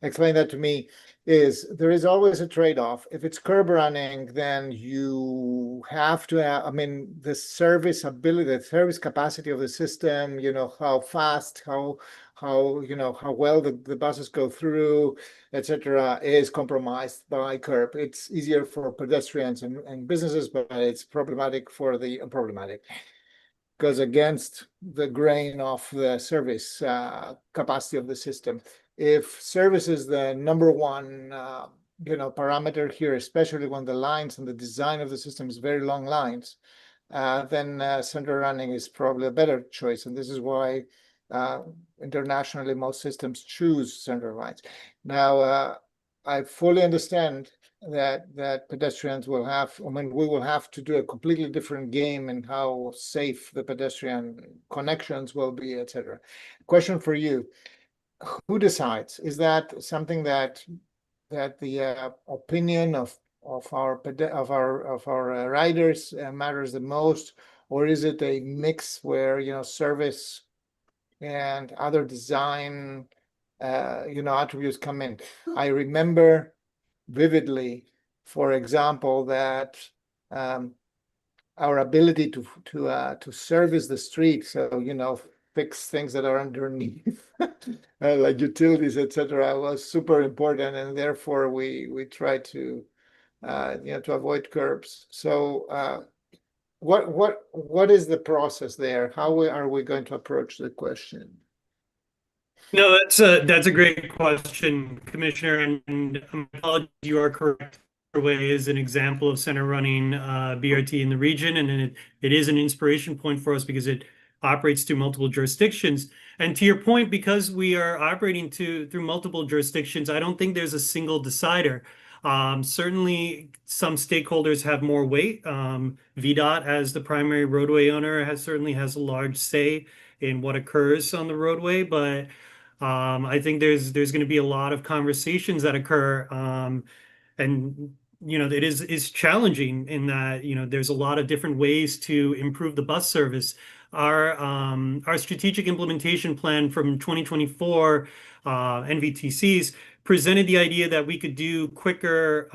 explained that to me, is there is always a trade-off. If it's curb running, then you have to have, I mean, the service ability, the service capacity of the system, how fast, how well the buses go through, etc., is compromised by curb. It's easier for pedestrians and businesses, but it's problematic goes against the grain of the service capacity of the system. If service is the number one parameter here, especially when the lines and the design of the system is very long lines, then center running is probably a better choice. And this is why internationally most systems choose center lines. Now, I fully understand that pedestrians will have, we will have to do a completely different game in how safe the pedestrian connections will be, etc. Question for you: who decides? Is that something that the opinion of our riders matters the most, or is it a mix where service and other design attributes come in? I remember vividly, for example, that our ability to service the street, so fix things that are underneath, like utilities, etc., was super important, and therefore we try to to avoid curbs. So what is the process there? How are we going to approach the question? No, that's a great question, Commissioner, and you are correct. Metroway is an example of center running BRT in the region, and it is an inspiration point for us because it operates through multiple jurisdictions. And to your point, because we are operating through multiple jurisdictions, I don't think there's a single decider. Certainly, some stakeholders have more weight. VDOT, as the primary roadway owner, certainly has a large say in what occurs on the roadway. But I think there's going to be a lot of conversations that occur, and it is challenging in that there's a lot of different ways to improve the bus service. Our strategic implementation plan from 2024 NVTCs presented the idea that we could do quicker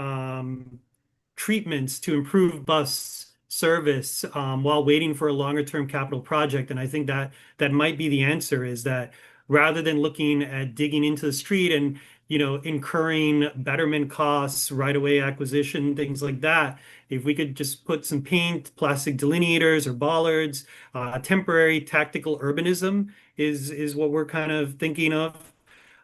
treatments to improve bus service while waiting for a longer term capital project. And I think that might be the answer, is that rather than looking at digging into the street and incurring betterment costs, right-of-way acquisition, things like that, if we could just put some paint, plastic delineators or bollards, temporary tactical urbanism is what we're kind of thinking of,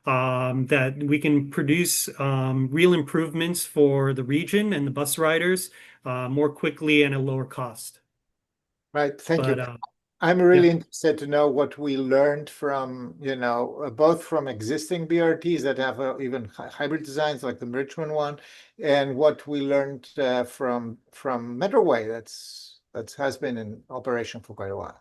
that we can produce real improvements for the region and the bus riders more quickly and at a lower cost. Right, thank you. I'm really interested to know what we learned from, both from existing BRTs that have even hybrid designs like the Richmond one, and what we learned from Metroway that has been in operation for quite a while.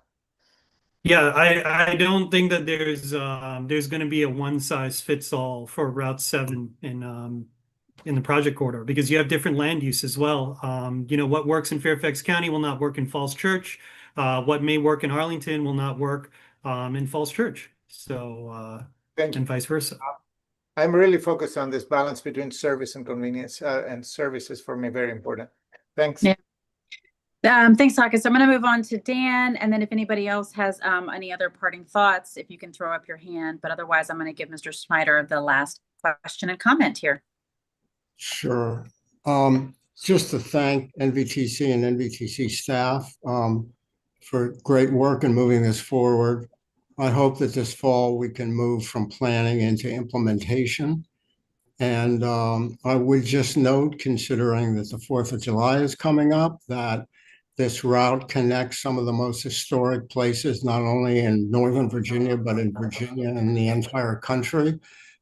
Yeah, I don't think that there's going to be a one size fits all for Route 7 in the project corridor, because you have different land use as well. What works in Fairfax County will not work in Falls Church. What may work in Arlington will not work in Falls Church. So, and vice versa. I'm really focused on this balance between service and convenience, and service is for me very important. Thanks. Yeah. Thanks, Taka. So I'm going to move on to Dan, and then if anybody else has any other parting thoughts, if you can throw up your hand. But otherwise, I'm going to give Mr. Snyder the last question and comment here. Sure. Just to thank NVTC and NVTC staff for great work in moving this forward. I hope that this fall we can move from planning into implementation. And I would just note, considering that the 4th of July is coming up, that this route connects some of the most historic places, not only in Northern Virginia, but in Virginia and the entire country,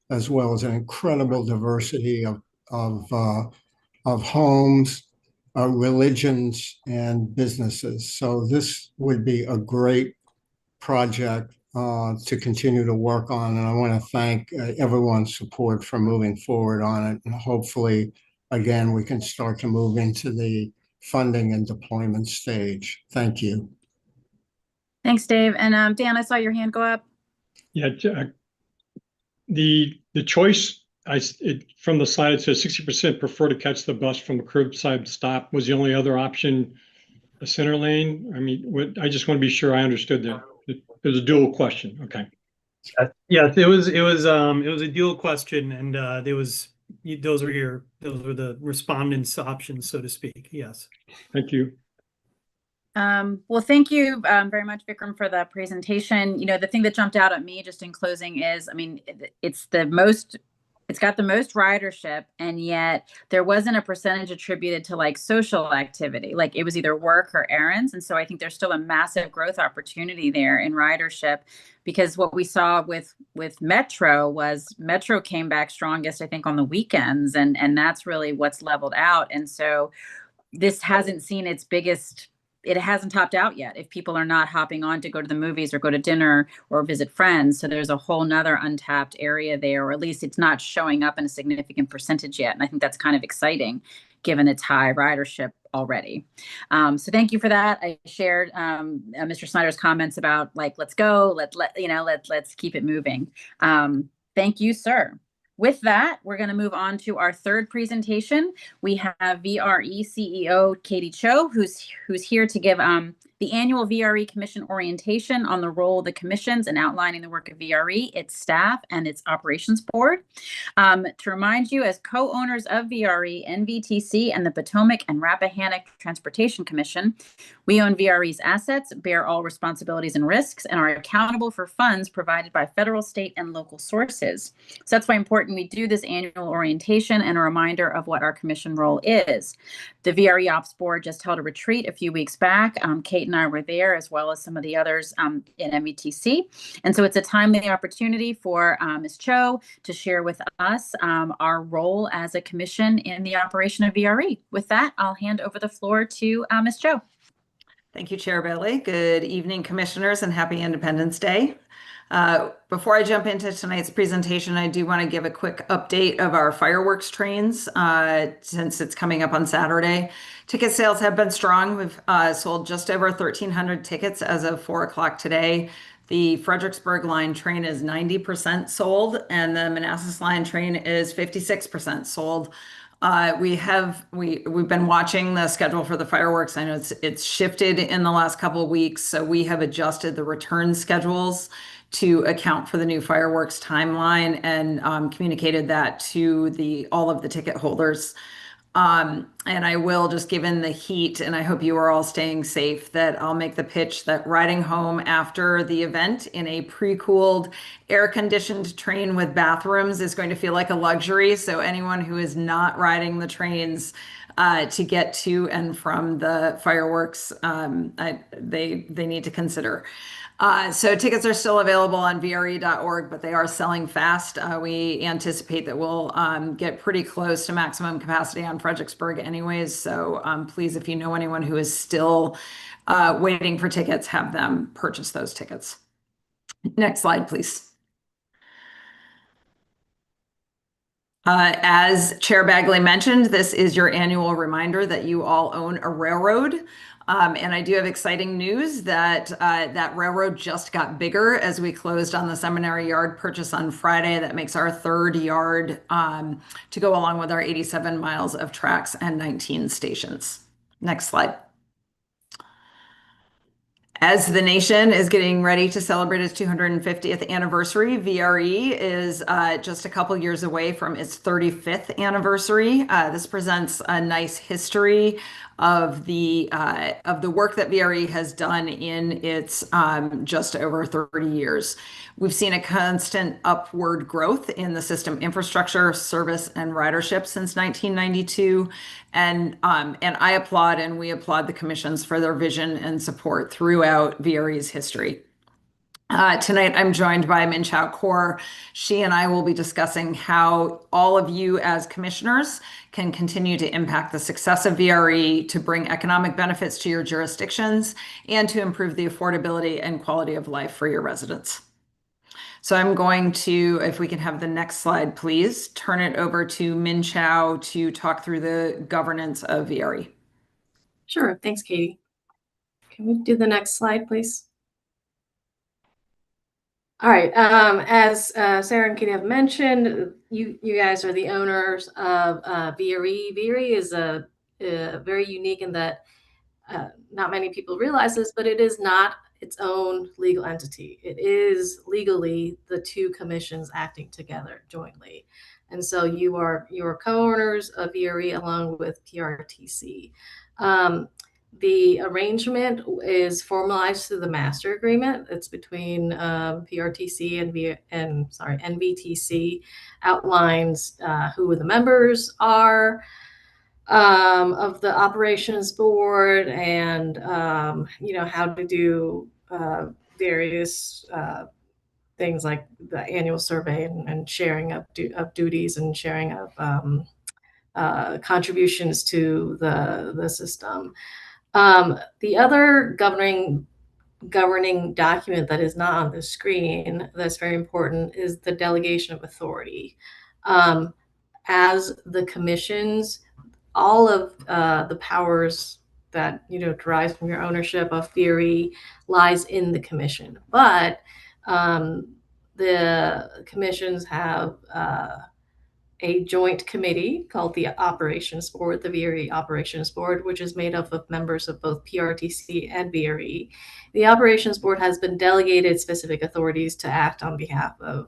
as well as an incredible diversity of homes, religions, and businesses. So this would be a great project to continue to work on. And I want to thank everyone's support for moving forward on it. And hopefully, again, we can start to move into the funding and deployment stage. Thank you. Thanks, Dave. And Dan, I saw your hand go up. Yeah, the choice, from the slide, it says 60% prefer to catch the bus from a curbside stop. Was the only other option a center lane? I mean, I just want to be sure I understood that. It was a dual question. Okay. Yeah, it was a dual question, and those were the respondents' options, so to speak. Yes. Thank you. Well, thank you very much, Vikram, for the presentation. The thing that jumped out at me just in closing is, I mean, it's got the most ridership, and yet there wasn't a percentage attributed to like social activity. Like it was either work or errands. And so I think there's still a massive growth opportunity there in ridership, because what we saw with Metro was Metro came back strongest, I think, on the weekends. And that's really what's leveled out. And so this hasn't seen its biggest, it hasn't topped out yet if people are not hopping on to go to the movies or go to dinner or visit friends. So there's a whole nother untapped area there, or at least it's not showing up in a significant percentage yet. And I think that's kind of exciting given its high ridership already. So thank you for that. I shared Mr. Snyder's comments about like, let's go, let's keep it moving. Thank you, sir. With that, we're going to move on to our third presentation. We have VRE CEO Katie Cho, who's here to give the annual VRE Commission orientation on the role of the commissions and outlining the work of VRE, its staff, and its operations board. To remind you, as co-owners of VRE, NVTC, and the Potomac and Rappahannock Transportation Commission, We own VRE's assets, bear all responsibilities and risks, and are accountable for funds provided by federal, state, and local sources. So that's why important we do this annual orientation and a reminder of what our commission role is. The VRE Ops Board just held a retreat a few weeks back. Kate and I were there, as well as some of the others in MVTC. And so it's a timely opportunity for Ms. Cho to share with us our role as a commission in the operation of VRE. With that, I'll hand over the floor to Ms. Cho. Thank you, Chair Bailey. Good evening, commissioners, and happy Independence Day. Before I jump into tonight's presentation, I do want to give a quick update of our fireworks trains since it's coming up on Saturday. Ticket sales have been strong. We've sold just over 1,300 tickets as of 4 o'clock today. The Fredericksburg line train is 90% sold, and the Manassas line train is 56% sold. We've been watching the schedule for the fireworks. I know it's shifted in the last couple of weeks, so we have adjusted the return schedules to account for the new fireworks timeline and communicated that to all of the ticket holders. And I will, just given the heat, and I hope you are all staying safe, that I'll make the pitch that riding home after the event in a pre-cooled, air-conditioned train with bathrooms is going to feel like a luxury. So anyone who is not riding the trains to get to and from the fireworks, they need to consider. So tickets are still available on VRE.org, but they are selling fast. We anticipate that we'll get pretty close to maximum capacity on Fredericksburg anyways. So please, if you know anyone who is still waiting for tickets, have them purchase those tickets. Next slide, please. As Chair Bagley mentioned, this is your annual reminder that you all own a railroad. And I do have exciting news that that railroad just got bigger as we closed on the Seminary Yard purchase on Friday. That makes our third yard to go along with our 87 miles of tracks and 19 stations. Next slide. As the nation is getting ready to celebrate its 250th anniversary, VRE is just a couple years away from its 35th anniversary. This presents a nice history of the work that VRE has done in its just over 30 years. We've seen a constant upward growth in the system infrastructure, service, and ridership since 1992. And I applaud and we applaud the commissions for their vision and support throughout VRE's history. Tonight, I'm joined by Min Chao Kaur. She and I will be discussing how all of you as commissioners can continue to impact the success of VRE to bring economic benefits to your jurisdictions and to improve the affordability and quality of life for your residents. So I'm going to, if we can have the next slide, please, turn it over to Min Chao to talk through the governance of VRE. Sure, thanks, Katie. Can we do the next slide, please? All right, as Sarah and Katie have mentioned, you guys are the owners of VRE. VRE is very unique in that not many people realize this, but it is not its own legal entity. It is legally the two commissions acting together jointly. And so you are co-owners of VRE along with PRTC. The arrangement is formalized through the master agreement. It's between PRTC and NVTC, outlines who the members are of the operations board, and how to do various things like the annual survey and sharing of duties and sharing of contributions to the system. The other governing document that is not on the screen that's very important is the delegation of authority. As the commissions, all of the powers that derives from your ownership of VRE lies in the commission, but the commissions have a joint committee called the Operations Board, the VRE Operations Board, which is made up of members of both PRTC and VRE. The Operations Board has been delegated specific authorities to act on behalf of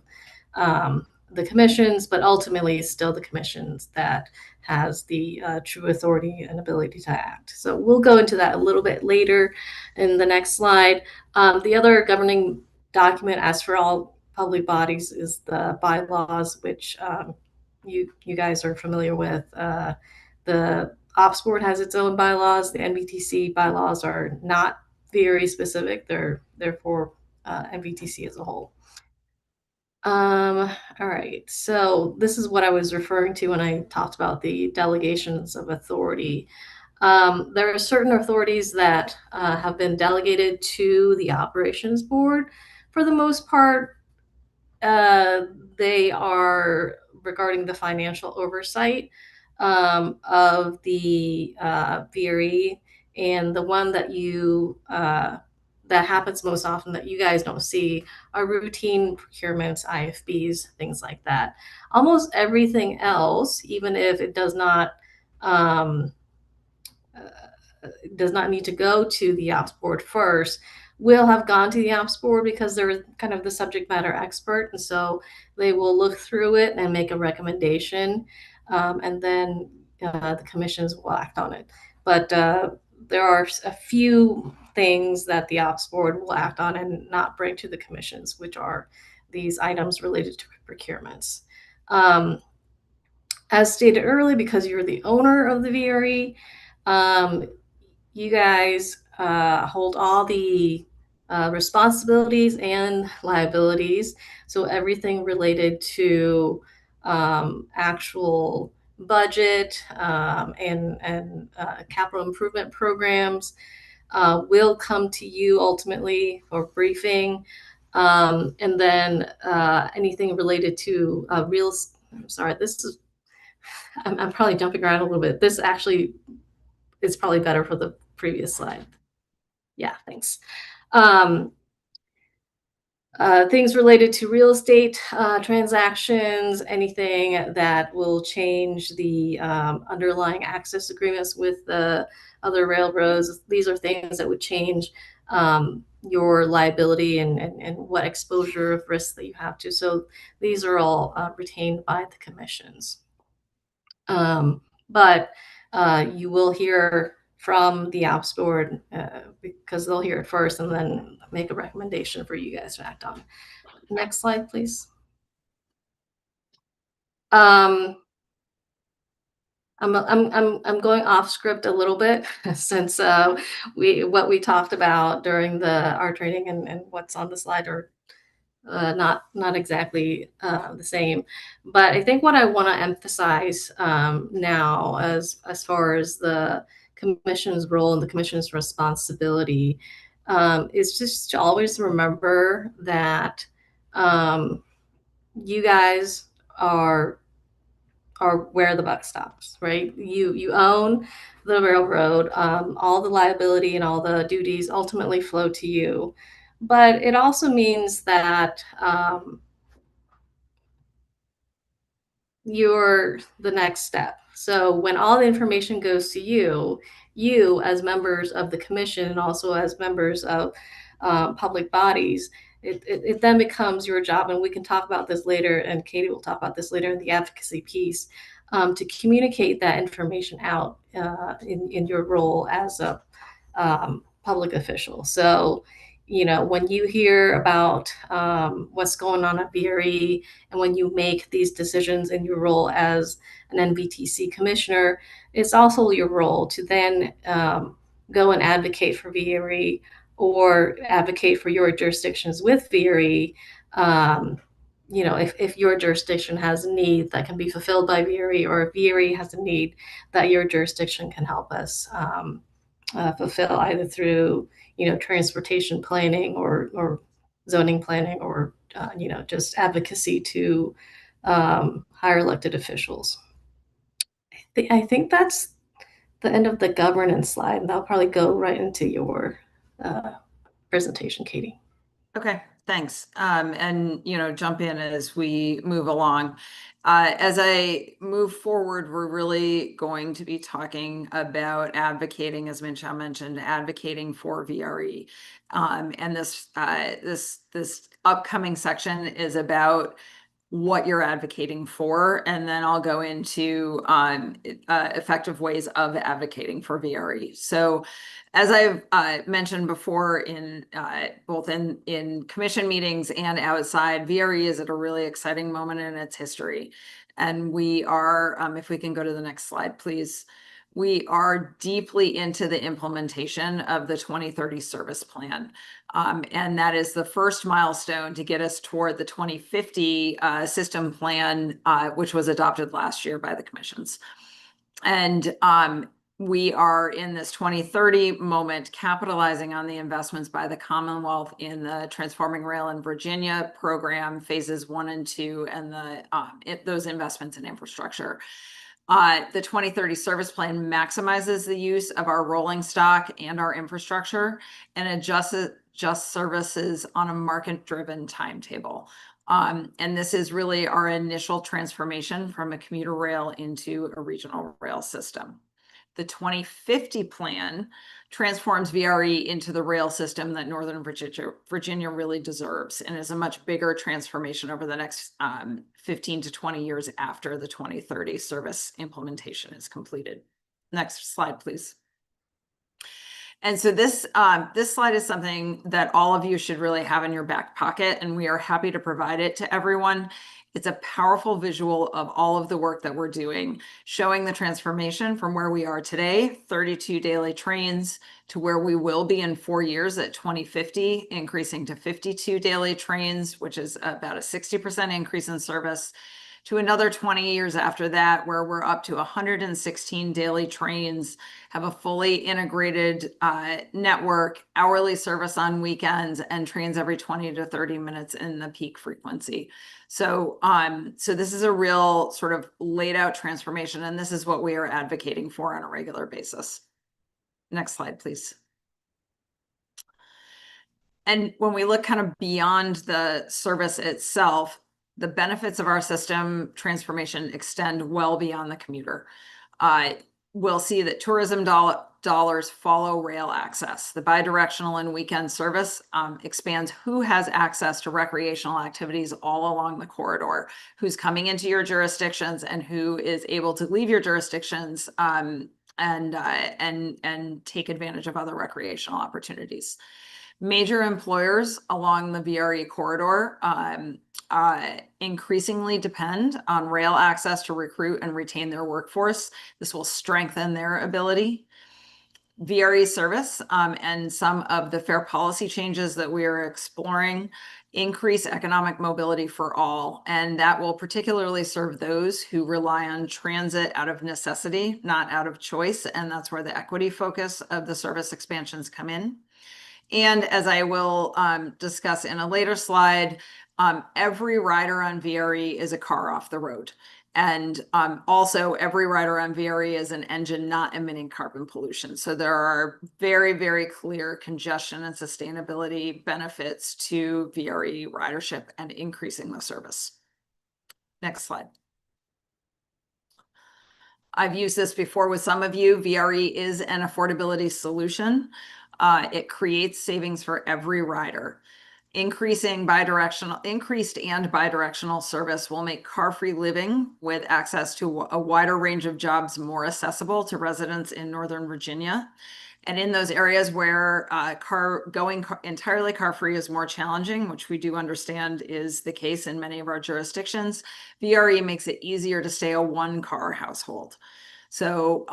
the commissions, but ultimately it's still the commissions that has the true authority and ability to act. So we'll go into that a little bit later in the next slide. The other governing document, as for all public bodies, is the bylaws, which you guys are familiar with. The Ops Board has its own bylaws. The NVTC bylaws are not very specific. They're for NVTC as a whole. All right, so this is what I was referring to when I talked about the delegations of authority. There are certain authorities that have been delegated to the Operations Board. For the most part, they are regarding the financial oversight of the VRE, and the one that that happens most often that you guys don't see are routine procurements, IFBs, things like that. Almost everything else, even if it does not need to go to the Ops Board first, will have gone to the Ops Board because they're kind of the subject matter expert, and so they will look through it and make a recommendation, and then the commissions will act on it. But there are a few things that the Ops Board will act on and not bring to the commissions, which are these items related to procurements. As stated earlier, because you're the owner of the VRE, you guys hold all the responsibilities and liabilities. So everything related to actual budget and capital improvement programs will come to you ultimately for briefing. And then anything related to I'm probably jumping around a little bit. This actually is probably better for the previous slide. Yeah, thanks. Things related to real estate transactions, anything that will change the underlying access agreements with the other railroads. These are things that would change your liability and what exposure of risk that you have to. So these are all retained by the commissions. But you will hear from the Ops Board because they'll hear it first and then make a recommendation for you guys to act on. Next slide, please. I'm going off script a little bit since what we talked about during our training and what's on the slide are not exactly the same. But I think what I want to emphasize now as far as the commission's role and the commission's responsibility is just to always remember that you guys are where the buck stops, right? You own the railroad. All the liability and all the duties ultimately flow to you. But it also means that you're the next step. So when all the information goes to you as members of the commission and also as members of public bodies, it then becomes your job, and we can talk about this later, and Katie will talk about this later in the advocacy piece, to communicate that information out in your role as a public official. So, you know, when you hear about what's going on at VRE, and when you make these decisions in your role as an NVTC commissioner, it's also your role to then go and advocate for VRE or advocate for your jurisdictions with VRE. You know, if your jurisdiction has a need that can be fulfilled by VRE, or if VRE has a need that your jurisdiction can help us fulfill, either through, you know, transportation planning or zoning planning, or you know, just advocacy to higher elected officials. I think that's the end of the governance slide, and I'll probably go right into your presentation, Katie. Okay, thanks. And, you know, jump in as we move along. As I move forward, we're really going to be talking about advocating, as Min-Chao mentioned, advocating for VRE. And this upcoming section is about what you're advocating for, and then I'll go into effective ways of advocating for VRE. So as I've mentioned before in both in commission meetings and outside, VRE is at a really exciting moment in its history. And we are, if we can go to the next slide, please. We are deeply into the implementation of the 2030 service plan. And that is the first milestone to get us toward the 2050 system plan, which was adopted last year by the commissions. And we are in this 2030 moment, capitalizing on the investments by the Commonwealth in the Transforming Rail in Virginia program, phases 1 and 2, and those investments in infrastructure. The 2030 service plan maximizes the use of our rolling stock and our infrastructure and adjusts services on a market-driven timetable. And this is really our initial transformation from a commuter rail into a regional rail system. The 2050 plan transforms VRE into the rail system that Northern Virginia really deserves, and is a much bigger transformation over the next 15 to 20 years after the 2030 service implementation is completed. Next slide, please. And so this slide is something that all of you should really have in your back pocket, and we are happy to provide it to everyone. It's a powerful visual of all of the work that we're doing, showing the transformation from where we are today, 32 daily trains, to where we will be in 4 years at 2050, increasing to 52 daily trains, which is about a 60% increase in service, to another 20 years after that, where we're up to 116 daily trains, have a fully integrated network, hourly service on weekends, and trains every 20 to 30 minutes in the peak frequency. So this is a real sort of laid out transformation, and this is what we are advocating for on a regular basis. Next slide, please. And when we look kind of beyond the service itself, the benefits of our system transformation extend well beyond the commuter. We'll see that tourism dollars follow rail access. The bidirectional and weekend service expands who has access to recreational activities all along the corridor, who's coming into your jurisdictions and who is able to leave your jurisdictions and take advantage of other recreational opportunities. Major employers along the VRE corridor increasingly depend on rail access to recruit and retain their workforce. This will strengthen their ability. VRE service and some of the fair policy changes that we are exploring increase economic mobility for all, and that will particularly serve those who rely on transit out of necessity, not out of choice, and that's where the equity focus of the service expansions come in. And as I will discuss in a later slide, every rider on VRE is a car off the road. And also every rider on VRE is an engine not emitting carbon pollution. So there are very, very clear congestion and sustainability benefits to VRE ridership and increasing the service. Next slide. I've used this before with some of you. VRE is an affordability solution. It creates savings for every rider. Increased and bidirectional service will make car-free living with access to a wider range of jobs more accessible to residents in Northern Virginia. And in those areas where going entirely car-free is more challenging, which we do understand is the case in many of our jurisdictions, VRE makes it easier to stay a one-car household. So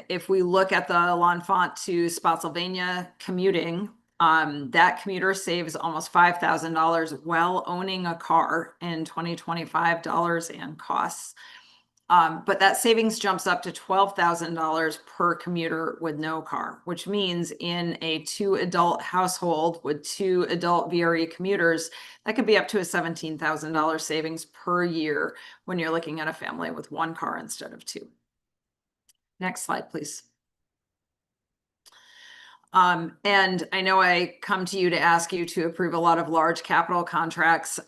if we look at the L'Enfant to Spotsylvania commuting, that commuter saves almost $5,000 while owning a car in 2025 dollars and costs. But that savings jumps up to $12,000 per commuter with no car, which means in a 2-adult household with 2 adult VRE commuters, that could be up to a $17,000 savings per year when you're looking at a family with 1 car instead of 2. Next slide, please. And I know I come to you to ask you to approve a lot of large capital contracts.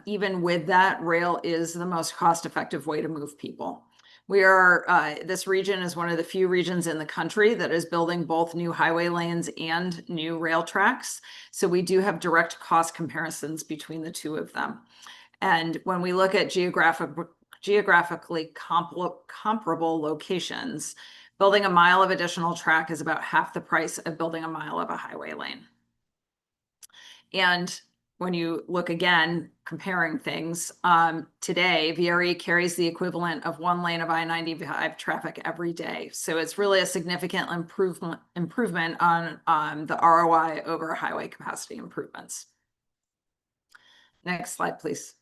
Even with that, rail is the most cost-effective way to move people. This region is one of the few regions in the country that is building both new highway lanes and new rail tracks. So we do have direct cost comparisons between the two of them. And when we look at geographically comparable locations, building a mile of additional track is about half the price of building a mile of a highway lane. And when you look again, comparing things, today, VRE carries the equivalent of 1 lane of I-95 traffic every day. So it's really a significant improvement on the ROI over highway capacity improvements. Next slide, please.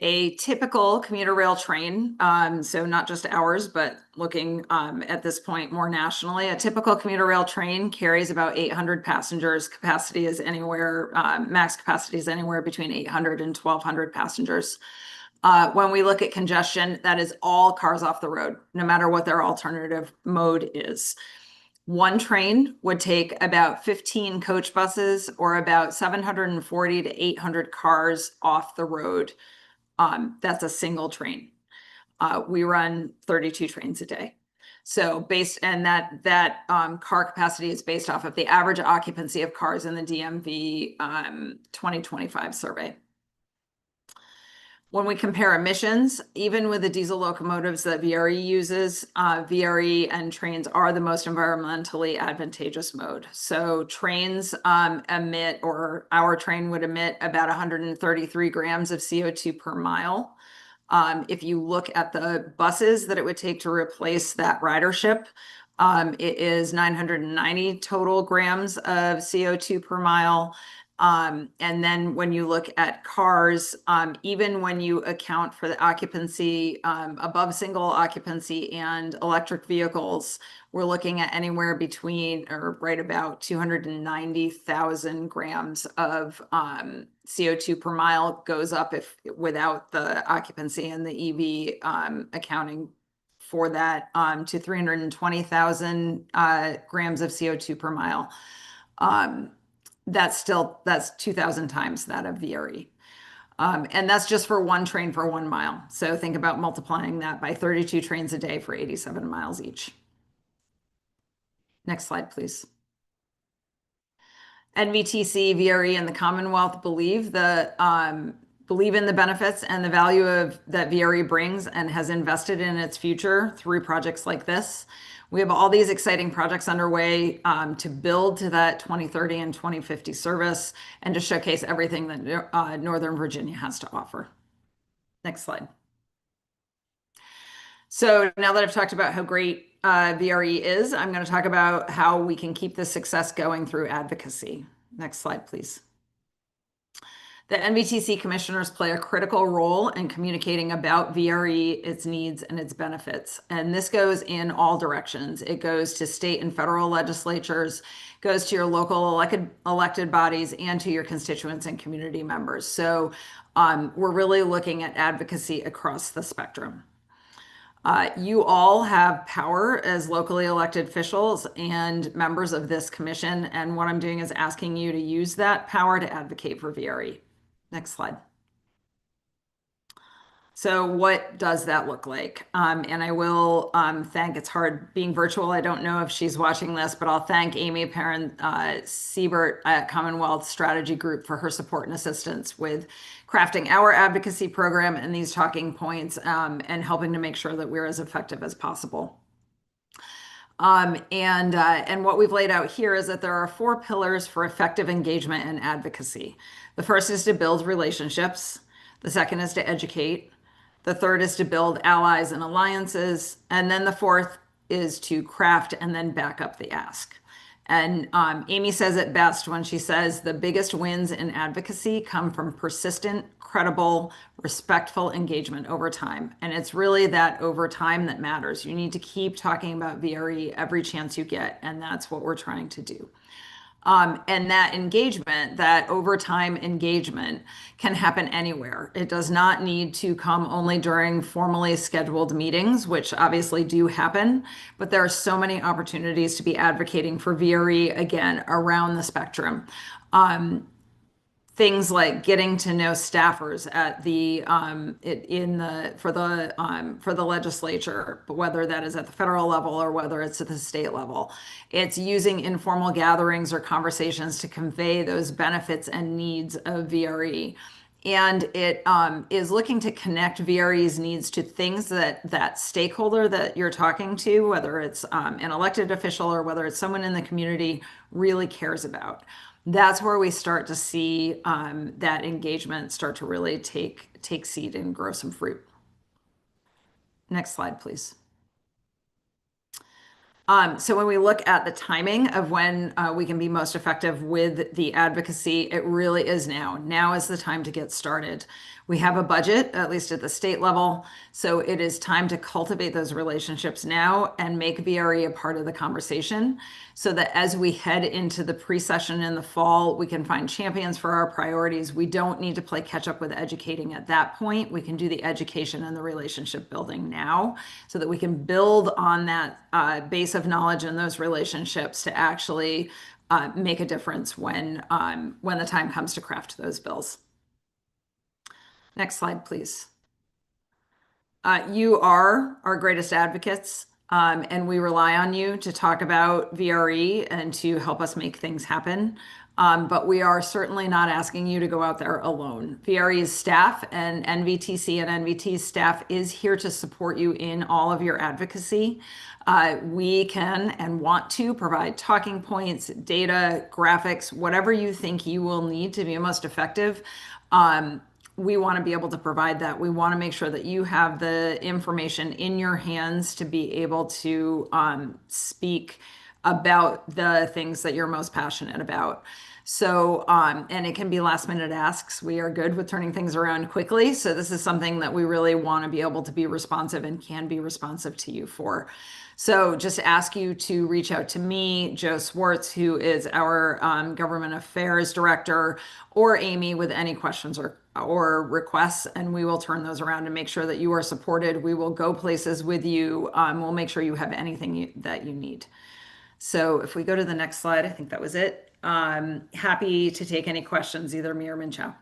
A typical commuter rail train, so not just ours, but looking at this point more nationally, a typical commuter rail train carries about 800 passengers. Capacity is anywhere, max capacity is anywhere between 800 and 1,200 passengers. When we look at congestion, that is all cars off the road, no matter what their alternative mode is. One train would take about 15 coach buses or about 740 to 800 cars off the road. That's a single train. We run 32 trains a day. So that car capacity is based off of the average occupancy of cars in the DMV 2025 survey. When we compare emissions, even with the diesel locomotives that VRE uses, VRE and trains are the most environmentally advantageous mode. So trains emit, or our train would emit about 133 grams of CO2 per mile. If you look at the buses that it would take to replace that ridership, it is 990 total grams of CO2 per mile. And then when you look at cars, even when you account for the occupancy above single occupancy and electric vehicles, we're looking at anywhere between or right about 290,000 grams of CO2 per mile goes up if without the occupancy and the EV accounting for that to 320,000 grams of CO2 per mile. That's 2,000 times that of VRE. And that's just for one train for 1 mile. So think about multiplying that by 32 trains a day for 87 miles each. Next slide, please. NVTC, VRE, and the Commonwealth believe in the benefits and the value that VRE brings and has invested in its future through projects like this. We have all these exciting projects underway to build to that 2030 and 2050 service and to showcase everything that Northern Virginia has to offer. Next slide. So now that I've talked about how great VRE is, I'm going to talk about how we can keep this success going through advocacy. Next slide, please. The NVTC commissioners play a critical role in communicating about VRE, its needs, and its benefits. And this goes in all directions. It goes to state and federal legislatures, goes to your local elected bodies, and to your constituents and community members. So we're really looking at advocacy across the spectrum. You all have power as locally elected officials and members of this commission. And what I'm doing is asking you to use that power to advocate for VRE. Next slide. So what does that look like? And I will thank, it's hard being virtual. I don't know if she's watching this, but I'll thank Amy Parent-Siebert at Commonwealth Strategy Group for her support and assistance with crafting our advocacy program and these talking points and helping to make sure that we're as effective as possible. And what we've laid out here is that there are 4 pillars for effective engagement and advocacy. The first is to build relationships. The second is to educate. The third is to build allies and alliances. And then the fourth is to craft and then back up the ask. And Amy says it best when she says the biggest wins in advocacy come from persistent, credible, respectful engagement over time. And it's really that over time that matters. You need to keep talking about VRE every chance you get. And that's what we're trying to do. And that engagement, that overtime engagement, can happen anywhere. It does not need to come only during formally scheduled meetings, which obviously do happen, but there are so many opportunities to be advocating for VRE, again, around the spectrum. things like getting to know staffers at the for the legislature, but whether that is at the federal level or whether it's at the state level. It's using informal gatherings or conversations to convey those benefits and needs of VRE. And it is looking to connect VRE's needs to things that stakeholder that you're talking to, whether it's an elected official or whether it's someone in the community, really cares about. That's where we start to see that engagement start to really take seed and grow some fruit. Next slide, please. So when we look at the timing of when we can be most effective with the advocacy, it really is now. Now is the time to get started. We have a budget, at least at the state level, so it is time to cultivate those relationships now and make VRE a part of the conversation so that as we head into the pre-session in the fall, we can find champions for our priorities. We don't need to play catch up with educating at that point. We can do the education and the relationship building now so that we can build on that base of knowledge and those relationships to actually make a difference when the time comes to craft those bills. Next slide, please. You are our greatest advocates, and we rely on you to talk about VRE and to help us make things happen. But we are certainly not asking you to go out there alone. VRE's staff and NVTC and NVT's staff is here to support you in all of your advocacy. We can and want to provide talking points, data, graphics, whatever you think you will need to be most effective. We want to be able to provide that. We want to make sure that you have the information in your hands to be able to speak about the things that you're most passionate about. So, and it can be last minute asks. We are good with turning things around quickly. So this is something that we really want to be able to be responsive and can be responsive to you for. So just ask you to reach out to me, Joe Swartz, who is our Government Affairs Director, or Amy with any questions or requests, and we will turn those around and make sure that you are supported. We will go places with you. We'll make sure you have anything that you need. So if we go to the next slide, I think that was it. Happy to take any questions, either me or Min Chow.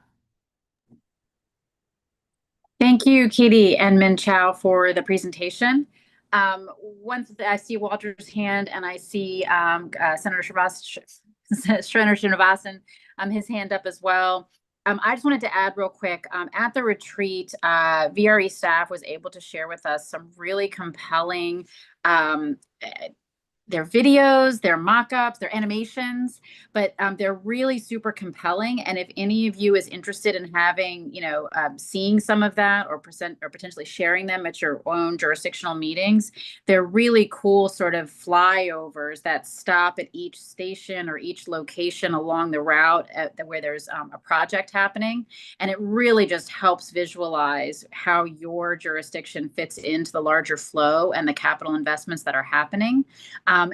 Thank you, Katie and Min Chow, for the presentation. Once I see Walter's hand and I see Senator Srinivasan, his hand up as well. I just wanted to add real quick, at the retreat, VRE staff was able to share with us some really compelling their videos, their mock-ups, their animations, but they're really super compelling. And if any of you is interested in having, seeing some of that or potentially sharing them at your own jurisdictional meetings, they're really cool sort of flyovers that stop at each station or each location along the route where there's a project happening. And it really just helps visualize how your jurisdiction fits into the larger flow and the capital investments that are happening.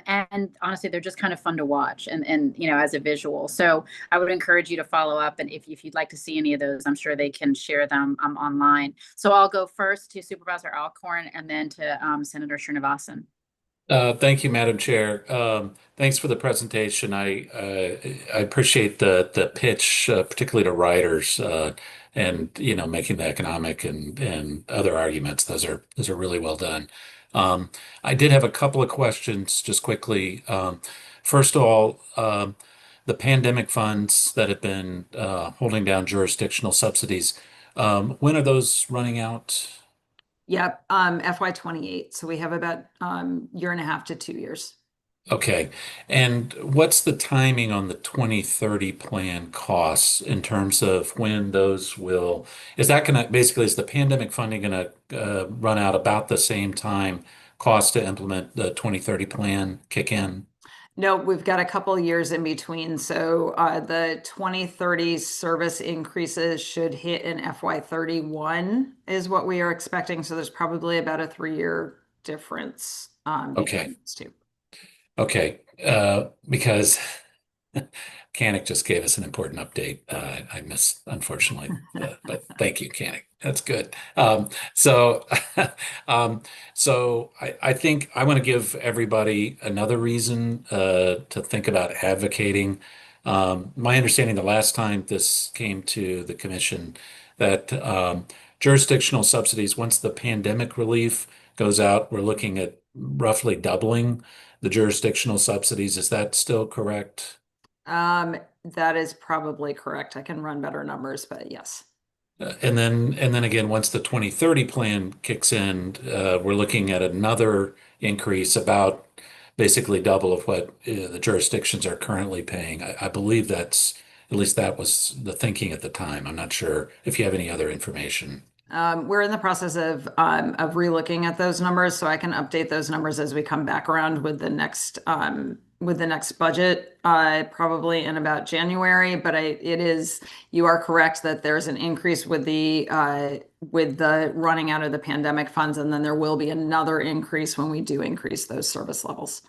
And honestly, they're just kind of fun to watch and as a visual. So I would encourage you to follow up. And if you'd like to see any of those, I'm sure they can share them online. So I'll go first to Supervisor Alcorn and then to Senator Srinivasan. Thank you, Madam Chair. Thanks for the presentation. I appreciate the pitch, particularly to writers, and making the economic and other arguments. Those are really well done. I did have a couple of questions just quickly. First of all, the pandemic funds that have been holding down jurisdictional subsidies, when are those running out? Yep, FY28. So we have about year and a half to 2 years. Okay. And what's the timing on the 2030 plan costs in terms of when those will, is that going to, basically, is the pandemic funding going to run out about the same time costs to implement the 2030 plan kick in? No, we've got a couple years in between. So the 2030 service increases should hit in FY31 is what we are expecting. So there's probably about a 3-year difference between those two. Okay, because Canik just gave us an important update. I missed, unfortunately, but thank you, Canik. That's good. So I think I want to give everybody another reason to think about advocating My understanding the last time this came to the commission that jurisdictional subsidies, once the pandemic relief goes out, we're looking at roughly doubling the jurisdictional subsidies. Is that still correct? That is probably correct. I can run better numbers, but yes. And then again, once the 2030 plan kicks in, we're looking at another increase about basically double of what the jurisdictions are currently paying. I believe that's, at least that was the thinking at the time. I'm not sure if you have any other information. We're in the process of relooking at those numbers, so I can update those numbers as we come back around with the next budget, probably in about January. But you are correct that there's an increase with the running out of the pandemic funds, and then there will be another increase when we do increase those service levels.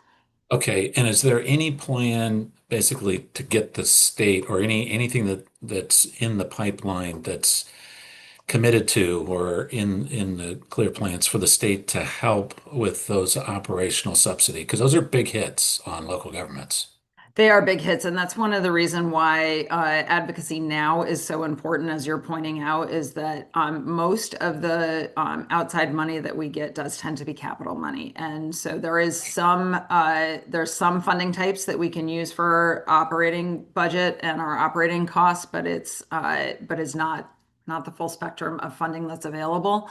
Okay, and is there any plan basically to get the state or anything that's in the pipeline that's committed to or in the clear plans for the state to help with those operational subsidy? Because those are big hits on local governments. They are big hits, and that's one of the reasons why advocacy now is so important, as you're pointing out, is that most of the outside money that we get does tend to be capital money. And so there's some funding types that we can use for operating budget and our operating costs, but it's not the full spectrum of funding that's available.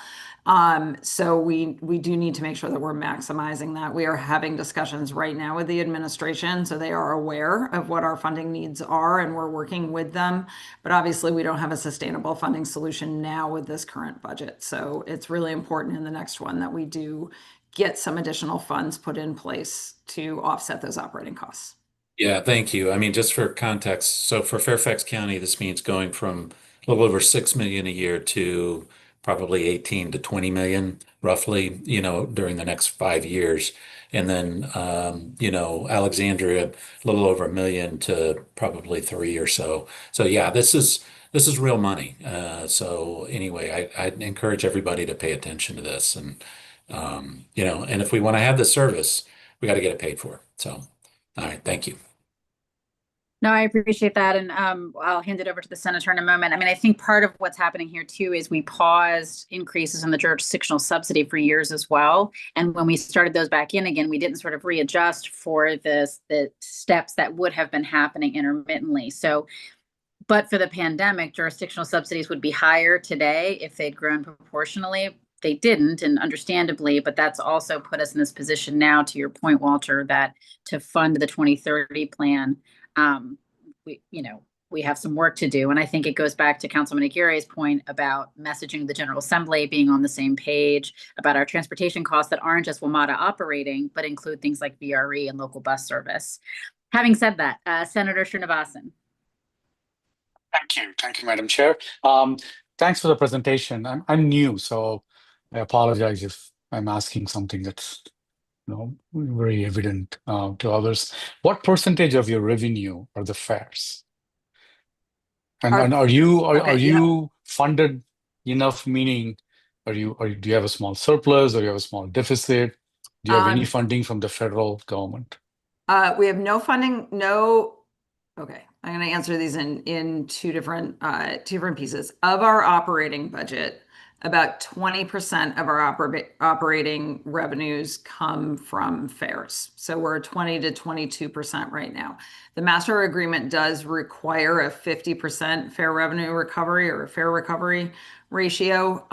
So we do need to make sure that we're maximizing that. We are having discussions right now with the administration, so they are aware of what our funding needs are, and we're working with them. But obviously, we don't have a sustainable funding solution now with this current budget. So it's really important in the next one that we do get some additional funds put in place to offset those operating costs. Yeah, thank you. I mean, just for context, so for Fairfax County, this means going from a little over 6 million a year to probably 18 to 20 million, roughly, during the next 5 years. And then, Alexandria, a little over 1 million to probably 3 or so. So yeah, this is real money. So anyway, I'd encourage everybody to pay attention to this, and and if we want to have this service, we got to get it paid for. So, all right, thank you. No, I appreciate that. And I'll hand it over to the senator in a moment. I mean, I think part of what's happening here too is we paused increases in the jurisdictional subsidy for years as well. And when we started those back in again, we didn't sort of readjust for the steps that would have been happening intermittently. So, but for the pandemic, jurisdictional subsidies would be higher today if they'd grown proportionally. They didn't, and understandably, but that's also put us in this position now, to your point, Walter, that to fund the 2030 plan, we have some work to do. And I think it goes back to Councilman Aguirre's point about messaging the General Assembly, being on the same page about our transportation costs that aren't just WMATA operating, but include things like VRE and local bus service. Having said that, Senator Srinivasan. Thank you, Madam Chair. Thanks for the presentation. I'm new, so I apologize if I'm asking something that's very evident to others. What percentage of your revenue are the fares? And are you funded enough? Meaning, do you have a small surplus, or you have a small deficit? Do you have any funding from the federal government? We have no funding. Okay, I'm going to answer these in two different pieces. Of our operating budget, about 20% of our operating revenues come from fares. So we're 20 to 22% right now. The master agreement does require a 50% fare revenue recovery or a fare recovery ratio.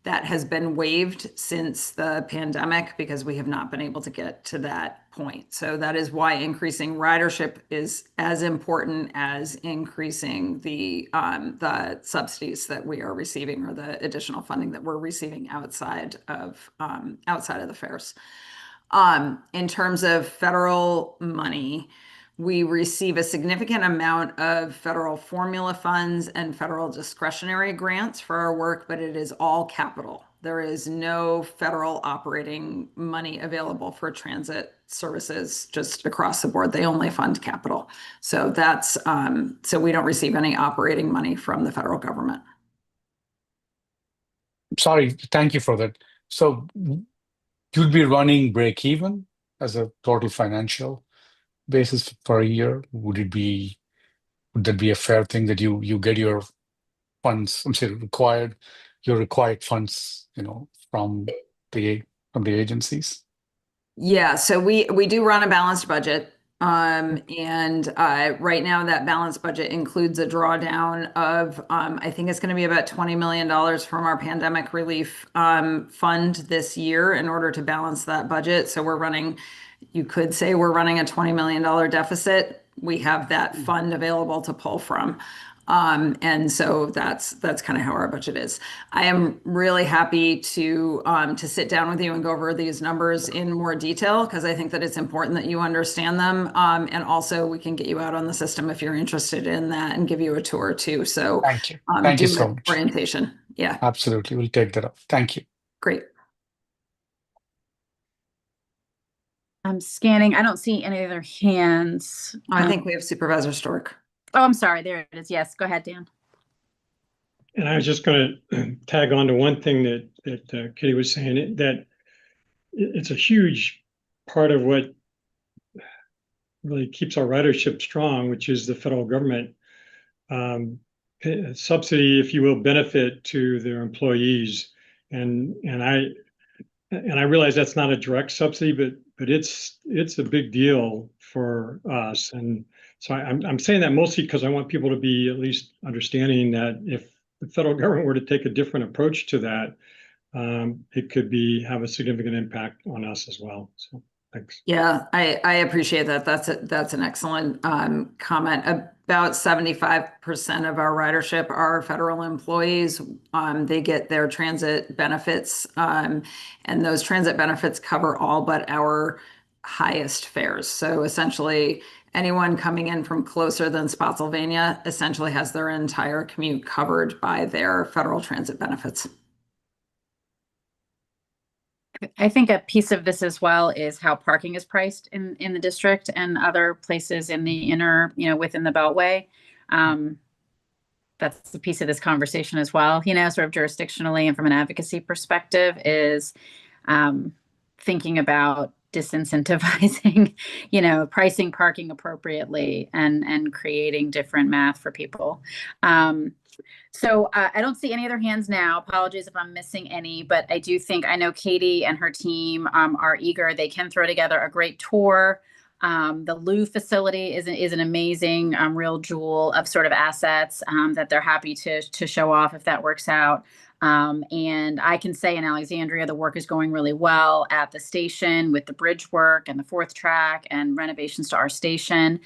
That has been waived since the pandemic because we have not been able to get to that point. So that is why increasing ridership is as important as increasing the subsidies that we are receiving, or the additional funding that we're receiving outside of the fares. In terms of federal money, we receive a significant amount of federal formula funds and federal discretionary grants for our work, but it is all capital. There is no federal operating money available for transit services just across the board. They only fund capital. So so we don't receive any operating money from the federal government. Sorry, thank you for that. So you'd be running break even as a total financial basis for a year? Would it be would that be a fair thing that you get your funds, I'm saying your required funds, from the agencies? Yeah, so we do run a balanced budget. And right now that balanced budget includes a drawdown of I think it's going to be about $20 million from our pandemic relief fund this year in order to balance that budget. So you could say we're running a $20 million deficit. We have that fund available to pull from. And so that's kind of how our budget is. I am really happy to sit down with you and go over these numbers in more detail, because I think that it's important that you understand them. And also we can get you out on the system if you're interested in that and give you a tour too. So thank you. Thank you so much. Orientation. Yeah, absolutely. We'll take that up. Thank you. Great. I'm scanning. I don't see any other hands. I think we have Supervisor Stork. Oh, I'm sorry. There it is. Yes, go ahead, Dan. And I was just going to tag on to one thing that Kitty was saying, that it's a huge part of what really keeps our ridership strong, which is the federal government subsidy, if you will, benefit to their employees. And I realize that's not a direct subsidy, but it's a big deal for us. And so I'm saying that mostly because I want people to be at least understanding that if the federal government were to take a different approach to that, it could have a significant impact on us as well. So thanks. Yeah, I appreciate that. That's an excellent comment. About 75% of our ridership are federal employees. They get their transit benefits, and those transit benefits cover all but our highest fares. So essentially, anyone coming in from closer than Spotsylvania essentially has their entire commute covered by their federal transit benefits. I think a piece of this as well is how parking is priced in the district and other places in the inner, within the Beltway. That's the piece of this conversation as well, sort of jurisdictionally and from an advocacy perspective, is thinking about disincentivizing, pricing parking appropriately and creating different math for people. So I don't see any other hands now. Apologies if I'm missing any, but I know Katie and her team are eager. They can throw together a great tour. The Lou facility is an amazing real jewel of sort of assets that they're happy to show off if that works out. And I can say in Alexandria, the work is going really well at the station with the bridge work and the fourth track and renovations to our station.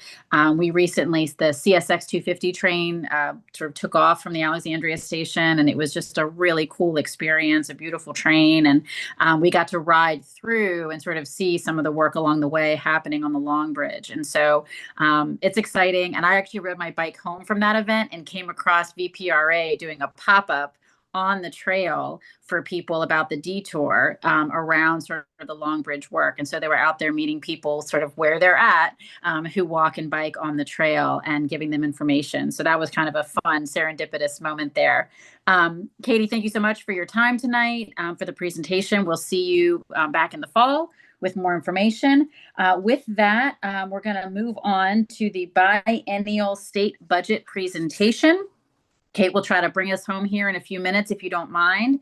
We recently, the CSX 250 train sort of took off from the Alexandria station, and it was just a really cool experience, a beautiful train. And we got to ride through and sort of see some of the work along the way happening on the Long Bridge. And so it's exciting. And I actually rode my bike home from that event and came across VPRA doing a pop-up on the trail for people about the detour around sort of the Long Bridge work. And so they were out there meeting people sort of where they're at, who walk and bike on the trail and giving them information. So that was kind of a fun serendipitous moment there. Katie, thank you so much for your time tonight, for the presentation. We'll see you back in the fall with more information. With that, we're going to move on to the biennial state budget presentation. Kate will try to bring us home here in a few minutes, if you don't mind.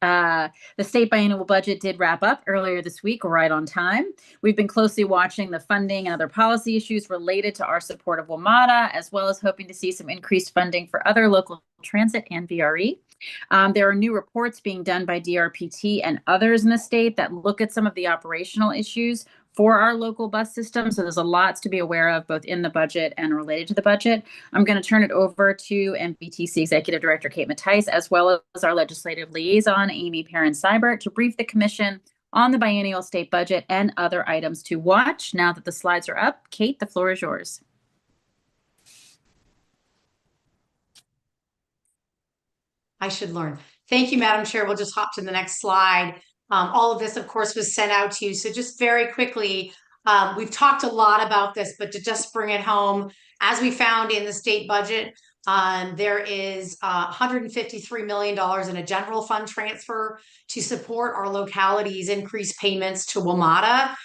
The state biennial budget did wrap up earlier this week, right on time. We've been closely watching the funding and other policy issues related to our support of WMATA, as well as hoping to see some increased funding for other local transit and VRE. There are new reports being done by DRPT and others in the state that look at some of the operational issues for our local bus system. So there's a lot to be aware of, both in the budget and related to the budget. I'm going to turn it over to NVTC Executive Director Kate Mattice, as well as our legislative liaison, Amy Perrin-Seibert, to brief the commission on the biennial state budget and other items to watch. Now that the slides are up, Kate, the floor is yours. I should learn. Thank you, Madam Chair. We'll just hop to the next slide. All of this, of course, was sent out to you. So just very quickly, we've talked a lot about this, but to just bring it home, as we found in the state budget, there is $153 million in a general fund transfer to support our localities' increased payments to WMATA.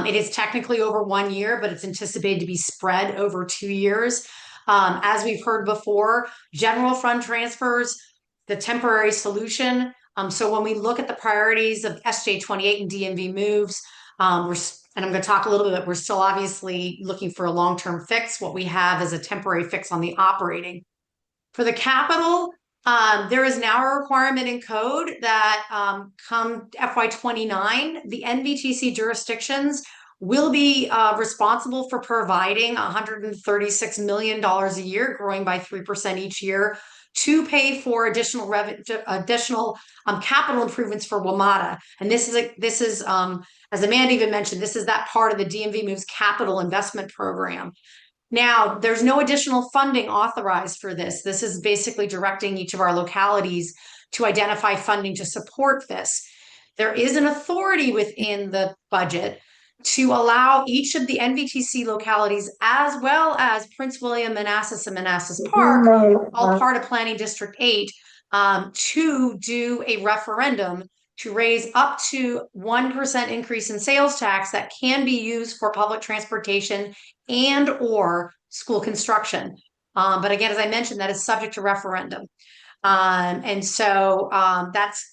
It is technically over 1 year, but it's anticipated to be spread over 2 years. As we've heard before, general fund transfers, the temporary solution. So when we look at the priorities of SJ 28 and DMV moves, and I'm going to talk a little bit, we're still obviously looking for a long-term fix. What we have is a temporary fix on the operating. For the capital, there is now a requirement in code that come FY29, the NVTC jurisdictions will be responsible for providing $136 million a year, growing by 3% each year, to pay for additional capital improvements for WMATA. And this is as Amanda even mentioned, this is that part of the DMV Moves capital investment program. Now, there's no additional funding authorized for this. This is basically directing each of our localities to identify funding to support this. There is an authority within the budget to allow each of the NVTC localities, as well as Prince William, Manassas, and Manassas Park, all part of Planning District 8, to do a referendum to raise up to 1% increase in sales tax that can be used for public transportation and or school construction. But again, as I mentioned, that is subject to referendum. And so that's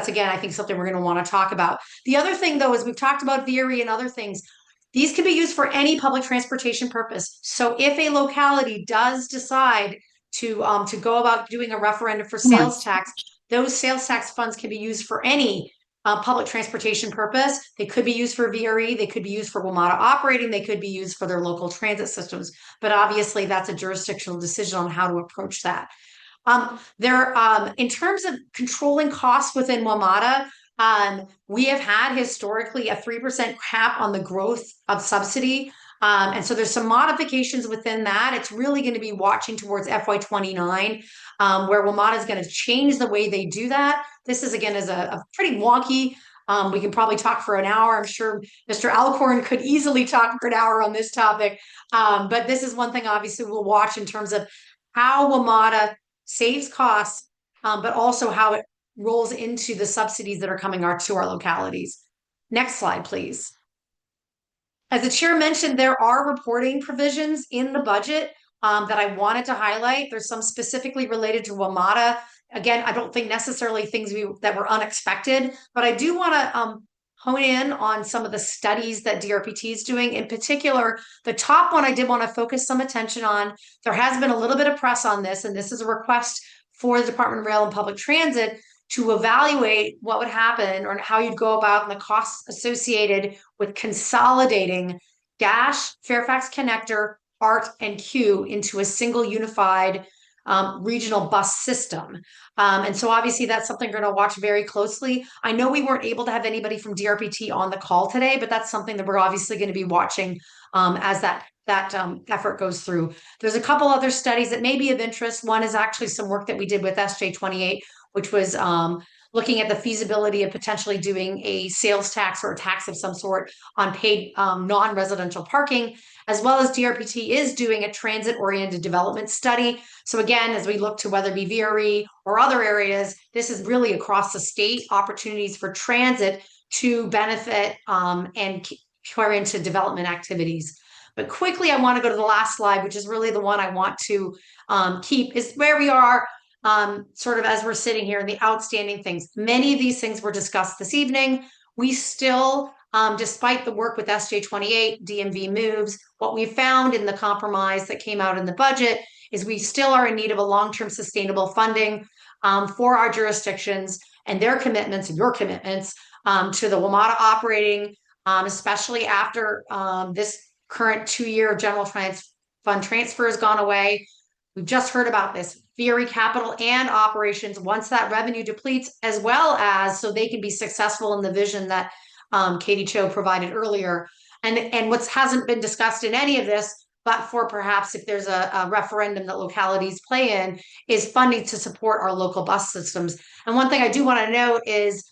again, I think something we're going to want to talk about. The other thing, though, is we've talked about VRE and other things. These can be used for any public transportation purpose. So if a locality does decide to go about doing a referendum for sales tax, those sales tax funds can be used for any public transportation purpose. They could be used for VRE. They could be used for WMATA operating. They could be used for their local transit systems. But obviously, that's a jurisdictional decision on how to approach that. In terms of controlling costs within WMATA, we have had historically a 3% cap on the growth of subsidy. And so there's some modifications within that. It's really going to be watching towards FY29, where WMATA is going to change the way they do that. This is, again, is a pretty wonky. We can probably talk for an hour. I'm sure Mr. Alcorn could easily talk for an hour on this topic. But this is one thing, obviously, we'll watch in terms of how WMATA saves costs, but also how it rolls into the subsidies that are coming to our localities. Next slide, please. As the chair mentioned, there are reporting provisions in the budget that I wanted to highlight. There's some specifically related to WMATA. Again, I don't think necessarily things that were unexpected, but I do want to hone in on some of the studies that DRPT is doing. In particular, the top one I did want to focus some attention on. There has been a little bit of press on this, and this is a request for the Department of Rail and Public Transit to evaluate what would happen or how you'd go about and the costs associated with consolidating Dash, Fairfax Connector, ART, and Q into a single unified regional bus system. And so obviously that's something we're going to watch very closely. I know we weren't able to have anybody from DRPT on the call today, but that's something that we're obviously going to be watching as that effort goes through. There's a couple other studies that may be of interest. One is actually some work that we did with SJ28, which was looking at the feasibility of potentially doing a sales tax or a tax of some sort on paid non-residential parking, as well as DRPT is doing a transit-oriented development study. So again, as we look to whether it be VRE or other areas, this is really across the state opportunities for transit to benefit and carry into development activities. But quickly, I want to go to the last slide, which is really the one I want to keep, is where we are sort of as we're sitting here and the outstanding things. Many of these things were discussed this evening. We still, despite the work with SJ28, DMV moves, what we found in the compromise that came out in the budget is we still are in need of a long-term sustainable funding for our jurisdictions and their commitments and your commitments to the WMATA operating, especially after this current 2-year general fund transfer has gone away. We've just heard about this VRE capital and operations once that revenue depletes, as well as so they can be successful in the vision that Katie Cho provided earlier. And what hasn't been discussed in any of this, but for perhaps if there's a referendum that localities play in, is funding to support our local bus systems. And one thing I do want to note is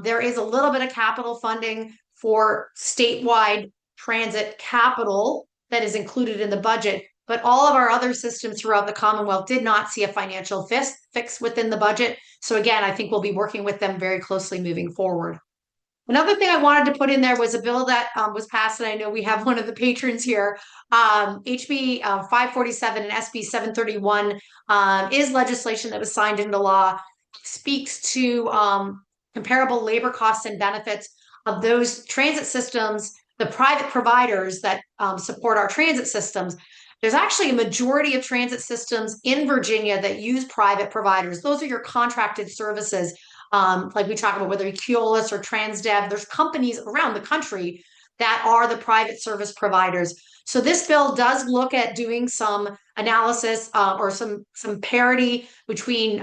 there is a little bit of capital funding for statewide transit capital that is included in the budget, but all of our other systems throughout the Commonwealth did not see a financial fix within the budget. So again, I think we'll be working with them very closely moving forward. Another thing I wanted to put in there was a bill that was passed, and I know we have one of the patrons here. HB 547 and SB 731 is legislation that was signed into law, speaks to comparable labor costs and benefits of those transit systems, the private providers that support our transit systems. There's actually a majority of transit systems in Virginia that use private providers. Those are your contracted services. Like we talk about, whether it's Keolis or Transdev, there's companies around the country that are the private service providers. So this bill does look at doing some analysis or some parity between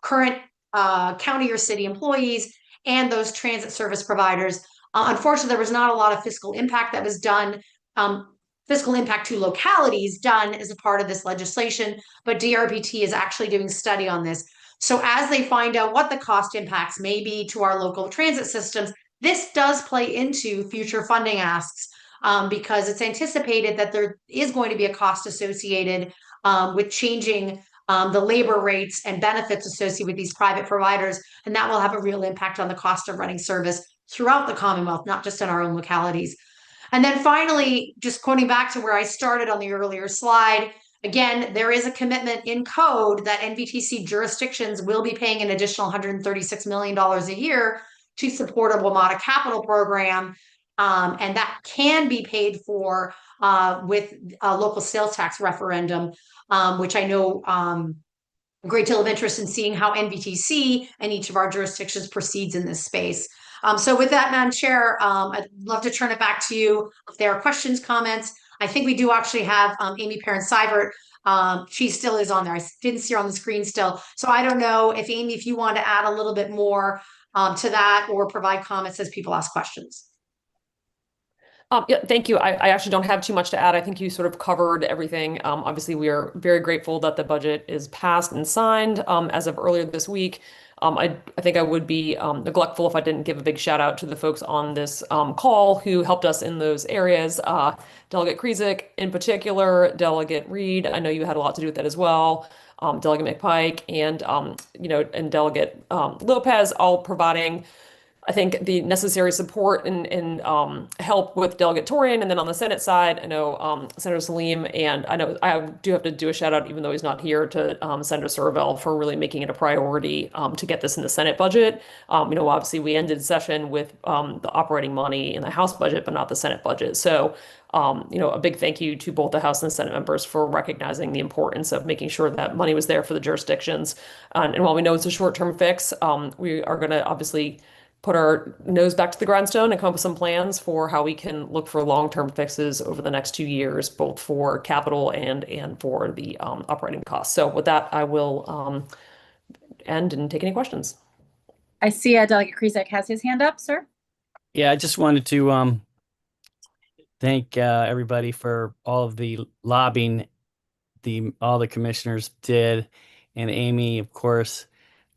current county or city employees and those transit service providers. Unfortunately, there was not a lot of fiscal impact that was done. Fiscal impact to localities done as a part of this legislation, but DRPT is actually doing study on this. So as they find out what the cost impacts may be to our local transit systems, this does play into future funding asks because it's anticipated that there is going to be a cost associated with changing the labor rates and benefits associated with these private providers, and that will have a real impact on the cost of running service throughout the Commonwealth, not just in our own localities. And then finally, just quoting back to where I started on the earlier slide, again, there is a commitment in code that NVTC jurisdictions will be paying an additional $136 million a year to support a WMATA capital program. And that can be paid for with a local sales tax referendum, which I know a great deal of interest in seeing how NVTC and each of our jurisdictions proceeds in this space. So with that, Madam Chair, I'd love to turn it back to you. If there are questions, comments, I think we do actually have Amy Perrin-Seibert. She still is on there. I didn't see her on the screen still. So I don't know if Amy, if you want to add a little bit more to that or provide comments as people ask questions. Yeah, thank you. I actually don't have too much to add. I think you sort of covered everything. Obviously, we are very grateful that the budget is passed and signed as of earlier this week. I think I would be neglectful if I didn't give a big shout out to the folks on this call who helped us in those areas. Delegate Krizik in particular, Delegate Reed, I know you had a lot to do with that as well. Delegate McPike and, and Delegate Lopez, all providing, I think, the necessary support and help with Delegate Torian. And then on the Senate side, I know Senator Salim, and I know I do have to do a shout out, even though he's not here, to Senator Servell for really making it a priority to get this in the Senate budget. Obviously we ended session with the operating money in the House budget, but not the Senate budget. So, a big thank you to both the House and the Senate members for recognizing the importance of making sure that money was there for the jurisdictions. And while we know it's a short-term fix, we are going to obviously put our nose back to the grindstone and come up with some plans for how we can look for long-term fixes over the next 2 years, both for capital and for the operating costs. So with that, I will end and take any questions. I see Delegate Krizik has his hand up, sir. Yeah, I just wanted to thank everybody for all of the lobbying all the commissioners did, and Amy, of course,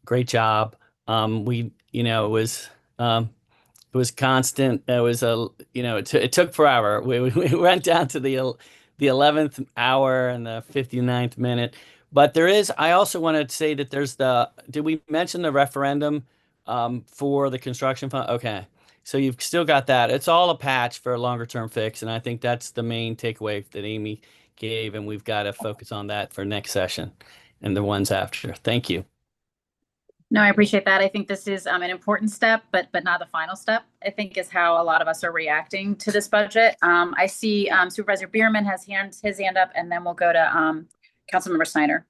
great job. It was constant. It was it took forever. We went down to the 11th hour and the 59th minute. But I also wanted to say that did we mention the referendum for the construction fund? Okay. So you've still got that. It's all a patch for a longer term fix. And I think that's the main takeaway that Amy gave. And we've got to focus on that for next session and the ones after. Thank you. No, I appreciate that. I think this is an important step, but not the final step, I think, is how a lot of us are reacting to this budget. I see Supervisor Bierman has his hand up, and then we'll go to Councilmember Snyder.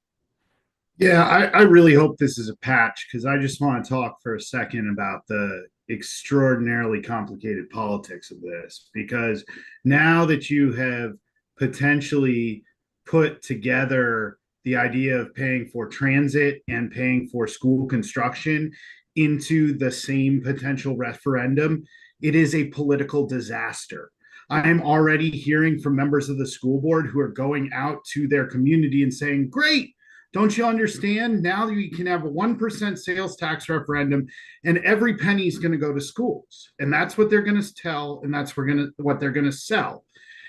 Yeah, I really hope this is a patch, because I just want to talk for a second about the extraordinarily complicated politics of this, because now that you have potentially put together the idea of paying for transit and paying for school construction into the same potential referendum, it is a political disaster. I am already hearing from members of the school board who are going out to their community and saying, great, don't you understand? Now we can have a 1% sales tax referendum and every penny is going to go to schools. And that's what they're going to tell, and that's what they're going to sell.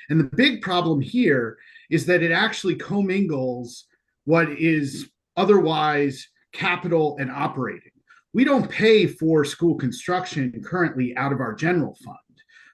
And the big problem here is that it actually commingles what is otherwise capital and operating. we don't pay for school construction currently out of our general fund,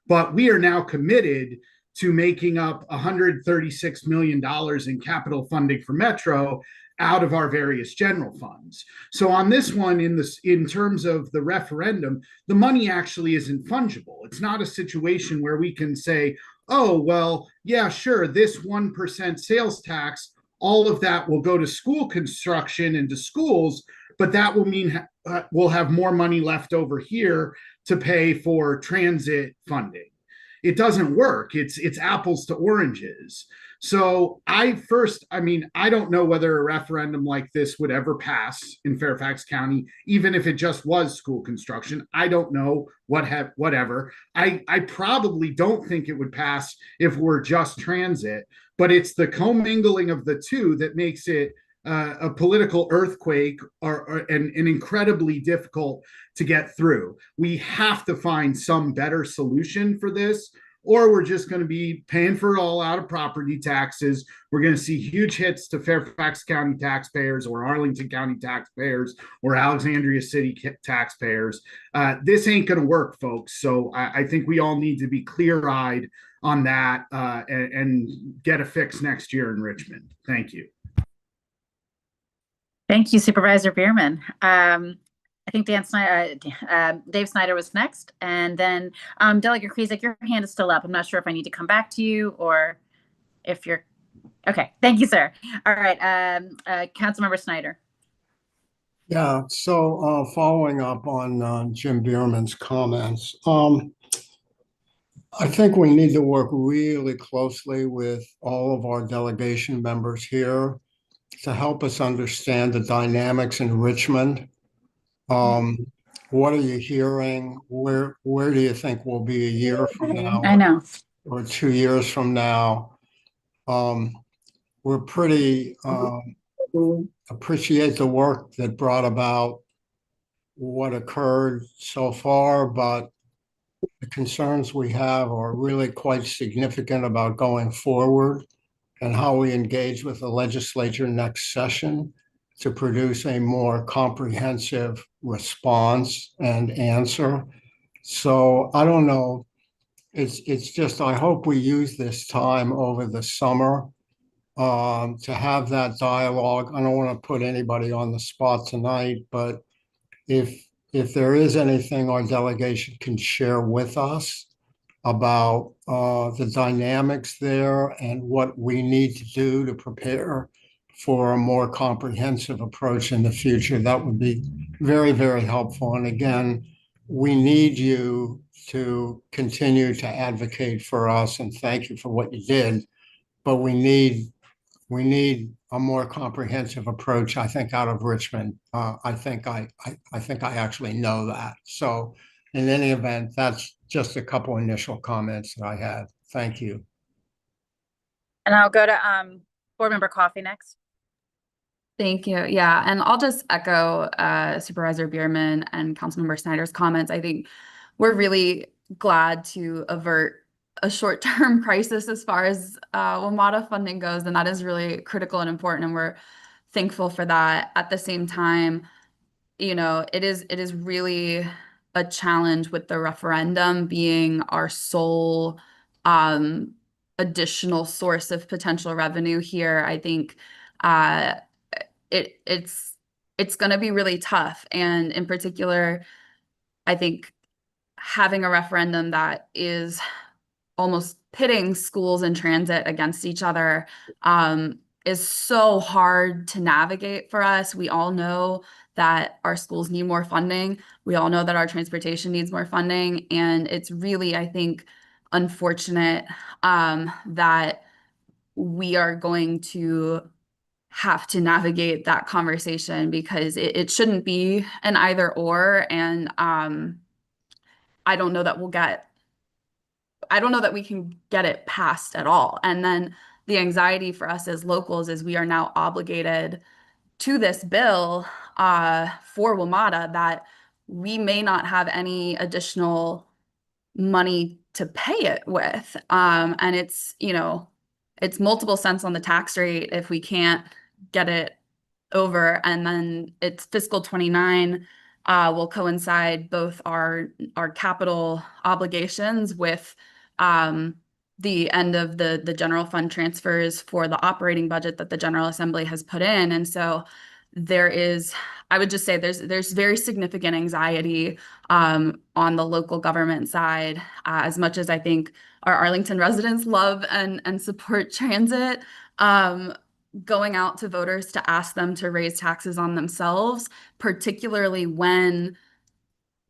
but we are now committed to making up $136 million in capital funding for Metro out of our various general funds. So on this one, in terms of the referendum, the money actually isn't fungible. It's not a situation where we can say, oh, well, yeah, sure, this 1% sales tax, all of that will go to school construction and to schools, but that will mean we'll have more money left over here to pay for transit funding. It doesn't work. It's apples to oranges. So I don't know whether a referendum like this would ever pass in Fairfax County, even if it just was school construction. I don't know whatever. I probably don't think it would pass if we're just transit, but it's the commingling of the two that makes it a political earthquake and incredibly difficult to get through. We have to find some better solution for this, or we're just going to be paying for it all out of property taxes. We're going to see huge hits to Fairfax County taxpayers or Arlington County taxpayers or Alexandria City taxpayers. This ain't going to work, folks. So I think we all need to be clear-eyed on that and get a fix next year in Richmond. Thank you. Thank you, Supervisor Bierman. I think Dave Snyder was next, and then Delegate Krizek, your hand is still up. I'm not sure if I need to come back to you or if you're okay. Thank you, sir. All right, Councilmember Snyder. Yeah. So following up on Jim Bierman's comments, I think we need to work really closely with all of our delegation members here to help us understand the dynamics in Richmond. What are you hearing? Where do you think we'll be a year from now? I know. Or 2 years from now? We're pretty appreciate the work that brought about what occurred so far, but the concerns we have are really quite significant about going forward and how we engage with the legislature next session to produce a more comprehensive response and answer. So I don't know. It's just, I hope we use this time over the summer to have that dialogue. I don't want to put anybody on the spot tonight, but if there is anything our delegation can share with us about the dynamics there and what we need to do to prepare for a more comprehensive approach in the future, that would be very, very helpful. And again, we need you to continue to advocate for us, and thank you for what you did. But we need a more comprehensive approach, I think, out of Richmond. I think I actually know that. So in any event, that's just a couple initial comments that I had. Thank you. And I'll go to Board Member Coffey next. Thank you. Yeah, and I'll just echo Supervisor Bierman and Councilmember Snyder's comments. I think we're really glad to avert a short-term crisis as far as WMATA funding goes, and that is really critical and important, and we're thankful for that. At the same time, you know, it is really a challenge with the referendum being our sole additional source of potential revenue here. I think it's going to be really tough, and in particular, I think having a referendum that is almost pitting schools and transit against each other is so hard to navigate for us. We all know that our schools need more funding. We all know that our transportation needs more funding. And it's really, I think, unfortunate that we are going to have to navigate that conversation, because it shouldn't be an either or. And I don't know that we can get it passed at all. And then the anxiety for us as locals is we are now obligated to this bill for WMATA that we may not have any additional money to pay it with. And it's, you know, it's multiple cents on the tax rate if we can't get it over. And then it's fiscal 29 will coincide both our capital obligations with the end of the general fund transfers for the operating budget that the General Assembly has put in. And so there is, I would just say there's very significant anxiety on the local government side. As much as I think our Arlington residents love and support transit, going out to voters to ask them to raise taxes on themselves, particularly when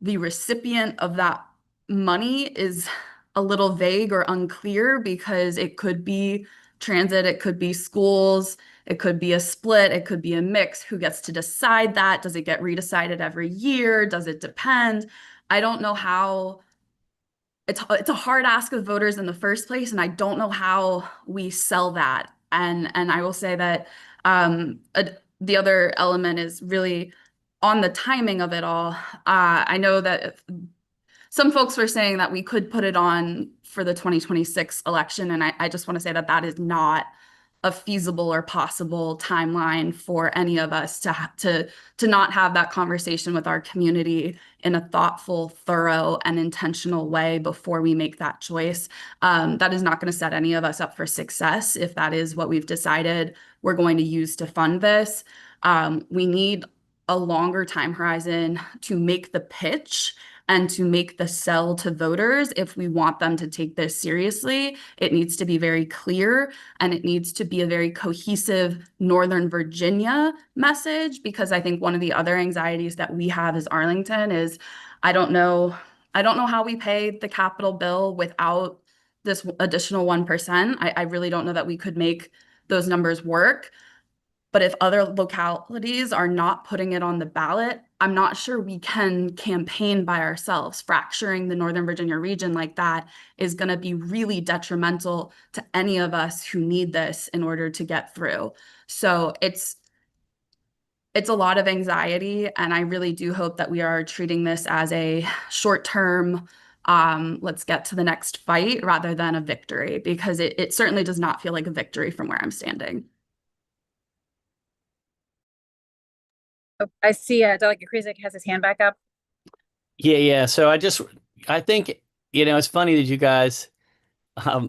the recipient of that money is a little vague or unclear, because it could be transit, it could be schools, it could be a split, it could be a mix. Who gets to decide that? Does it get redecided every year? Does it depend? I don't know how. It's a hard ask of voters in the first place, and I don't know how we sell that. And I will say that the other element is really on the timing of it all. I know that some folks were saying that we could put it on for the 2026 election, and I just want to say that that is not a feasible or possible timeline for any of us to not have that conversation with our community in a thoughtful, thorough, and intentional way before we make that choice. That is not going to set any of us up for success if that is what we've decided we're going to use to fund this. We need a longer time horizon to make the pitch and to make the sell to voters. If we want them to take this seriously, it needs to be very clear, and it needs to be a very cohesive Northern Virginia message, because I think one of the other anxieties that we have as Arlington is I don't know how we pay the capital bill without this additional 1%. I really don't know that we could make those numbers work. But if other localities are not putting it on the ballot, I'm not sure we can campaign by ourselves. Fracturing the Northern Virginia region like that is going to be really detrimental to any of us who need this in order to get through. So it's a lot of anxiety, and I really do hope that we are treating this as a short-term, let's get to the next fight, rather than a victory, because it certainly does not feel like a victory from where I'm standing. I see Delegate Krizek has his hand back up. Yeah. So I think, it's funny that you guys have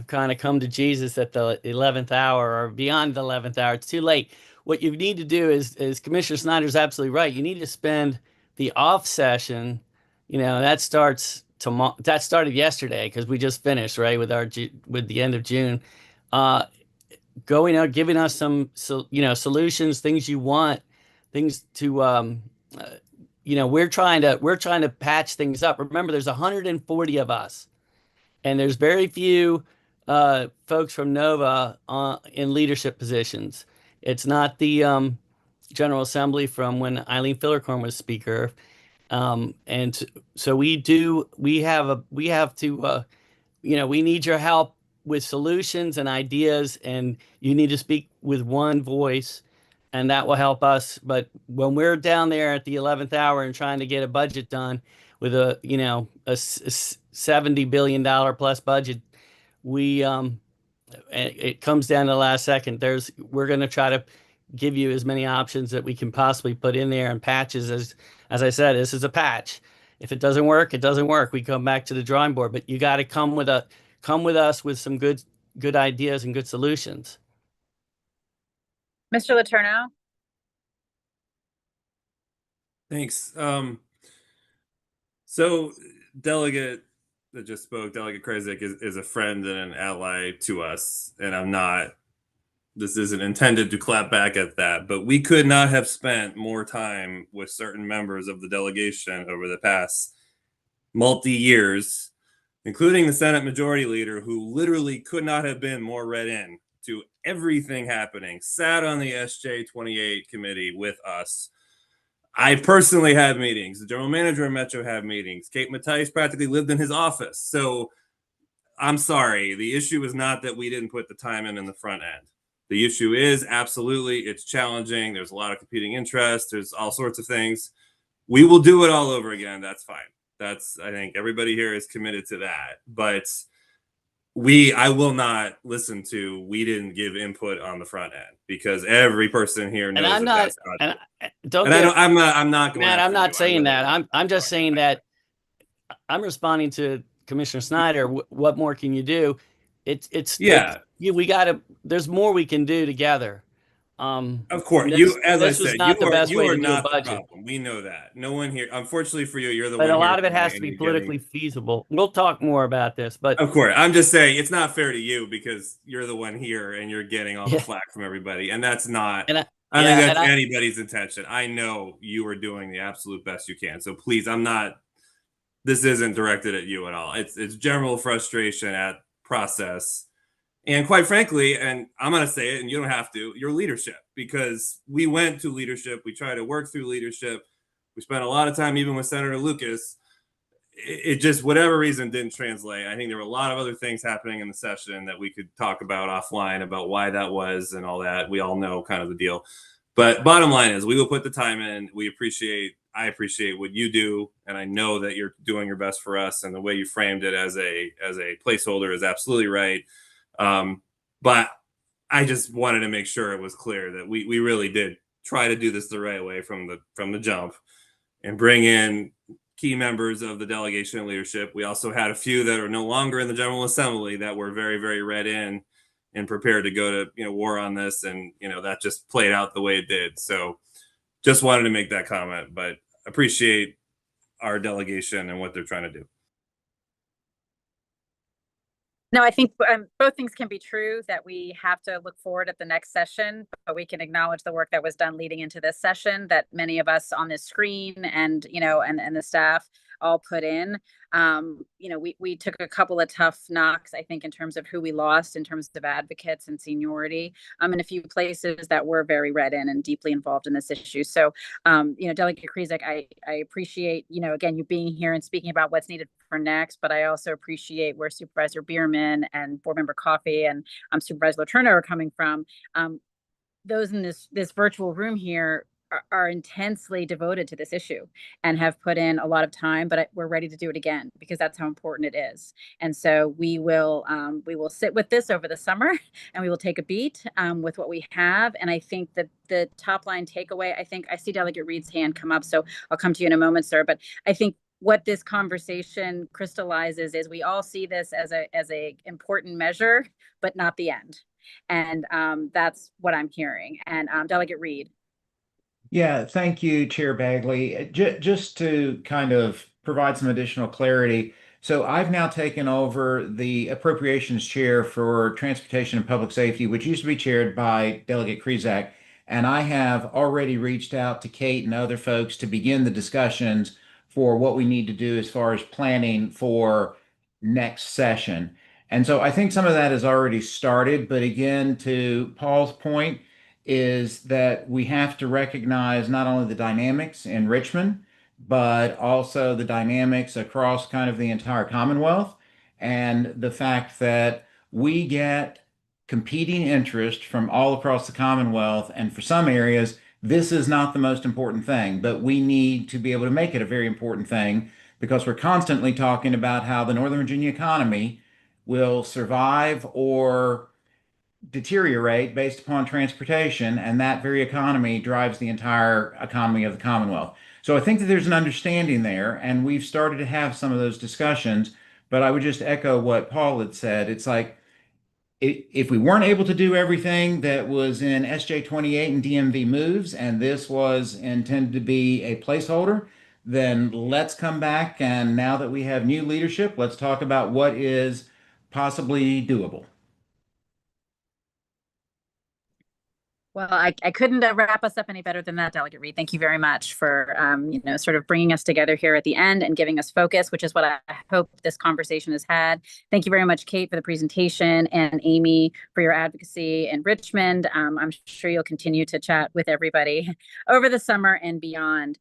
kind of come to Jesus at the 11th hour or beyond the 11th hour. It's too late. What you need to do is Commissioner Snyder's absolutely right. You need to spend the off session, that starts tomorrow. That started yesterday because we just finished, right, with the end of June. Going out, giving us some, solutions, things you want, things to, we're trying to patch things up. Remember, there's 140 of us, and there's very few folks from Nova in leadership positions. It's not the General Assembly from when Eileen Fillercorn was Speaker, and so we need your help with solutions and ideas, and you need to speak with one voice. And that will help us. But when we're down there at the 11th hour and trying to get a budget done with a $70 billion plus budget, it comes down to the last second. We're going to try to give you as many options that we can possibly put in there, and patches. As I said, this is a patch. If it doesn't work, it doesn't work. We come back to the drawing board. But you got to come with us with some good ideas and good solutions. Mr. Letourneau. Thanks. So Delegate that just spoke, Delegate Krizek, is a friend and an ally to us, and this isn't intended to clap back at that, but we could not have spent more time with certain members of the delegation over the past multi-years, including the Senate Majority Leader, who literally could not have been more read in to everything happening, sat on the SJ28 committee with us. I personally had meetings. The general manager of Metro had meetings. Kate Mattice practically lived in his office. So I'm sorry. The issue is not that we didn't put the time in the front end. The issue is absolutely it's challenging. There's a lot of competing interests. There's all sorts of things. We will do it all over again. That's fine. I think everybody here is committed to that. But I will not listen to, we didn't give input on the front end, because every person here knows And I'm that not, that's not and true. don't And get, I'm not going Matt, after I'm not you. saying that. I'm just saying that I'm responding to Commissioner Snyder. What more can you do? Yeah. We gotta, there's more we can do together. Of course, as I this was said, not the best you way are to do a not the budget. problem. We know that. No one here, unfortunately for you, you're the But one a here lot of it tonight, has to and be you're politically getting. feasible. We'll talk more about this, but Of course, I'm just saying it's not fair to you, because you're the one here and you're getting all the flack from everybody, and that's not. I think that's anybody's intention. I know you are doing the absolute best you can. So please, this isn't directed at you at all. It's general frustration at process. And quite frankly, and I'm going to say it, and you don't have to, your leadership, because we went to leadership. We tried to work through leadership. We spent a lot of time even with Senator Lucas. It just, whatever reason, didn't translate. I think there were a lot of other things happening in the session that we could talk about offline about why that was and all that. We all know kind of the deal. But bottom line is, we will put the time in. I appreciate what you do, and I know that you're doing your best for us, and the way you framed it as a placeholder is absolutely right. But I just wanted to make sure it was clear that we really did try to do this the right way from the jump, and bring in key members of the delegation and leadership. We also had a few that are no longer in the General Assembly that were very, very read in and prepared to go to war on this, and that just played out the way it did. So just wanted to make that comment, but appreciate our delegation and what they're trying to do. No, I think both things can be true, that we have to look forward at the next session, but we can acknowledge the work that was done leading into this session that many of us on this screen and, and the staff all put in. We took a couple of tough knocks, I think, in terms of who we lost in terms of advocates and seniority, in a few places that were very read in and deeply involved in this issue. So, Delegate Krizek, I appreciate, again, you being here and speaking about what's needed for next, but I also appreciate where Supervisor Bierman and Board Member Coffey and Supervisor Letourneau are coming from. Those in this virtual room here are intensely devoted to this issue and have put in a lot of time, but we're ready to do it again because that's how important it is. And so we will sit with this over the summer, and we will take a beat with what we have. And I think that the top line takeaway, I see Delegate Reed's hand come up, so I'll come to you in a moment, sir. But I think what this conversation crystallizes is we all see this as a important measure, but not the end. And that's what I'm hearing. And Delegate Reed. Yeah, thank you, Chair Bagley. Just to kind of provide some additional clarity. So I've now taken over the appropriations chair for transportation and public safety, which used to be chaired by Delegate Krizek. And I have already reached out to Kate and other folks to begin the discussions for what we need to do as far as planning for next session. And so I think some of that has already started. But again, to Paul's point, is that we have to recognize not only the dynamics in Richmond, but also the dynamics across kind of the entire Commonwealth, and the fact that we get competing interest from all across the Commonwealth. And for some areas, this is not the most important thing, but we need to be able to make it a very important thing, because we're constantly talking about how the Northern Virginia economy will survive or deteriorate based upon transportation, and that very economy drives the entire economy of the Commonwealth. So I think that there's an understanding there, and we've started to have some of those discussions. But I would just echo what Paul had said. It's like, if we weren't able to do everything that was in SJ 28 and DMV moves, and this was intended to be a placeholder, then let's come back, and now that we have new leadership, let's talk about what is possibly doable. Well, I couldn't wrap us up any better than that, Delegate Reed. Thank you very much for, sort of bringing us together here at the end and giving us focus, which is what I hope this conversation has had. Thank you very much, Kate, for the presentation, and Amy for your advocacy in Richmond. I'm sure you'll continue to chat with everybody over the summer and beyond.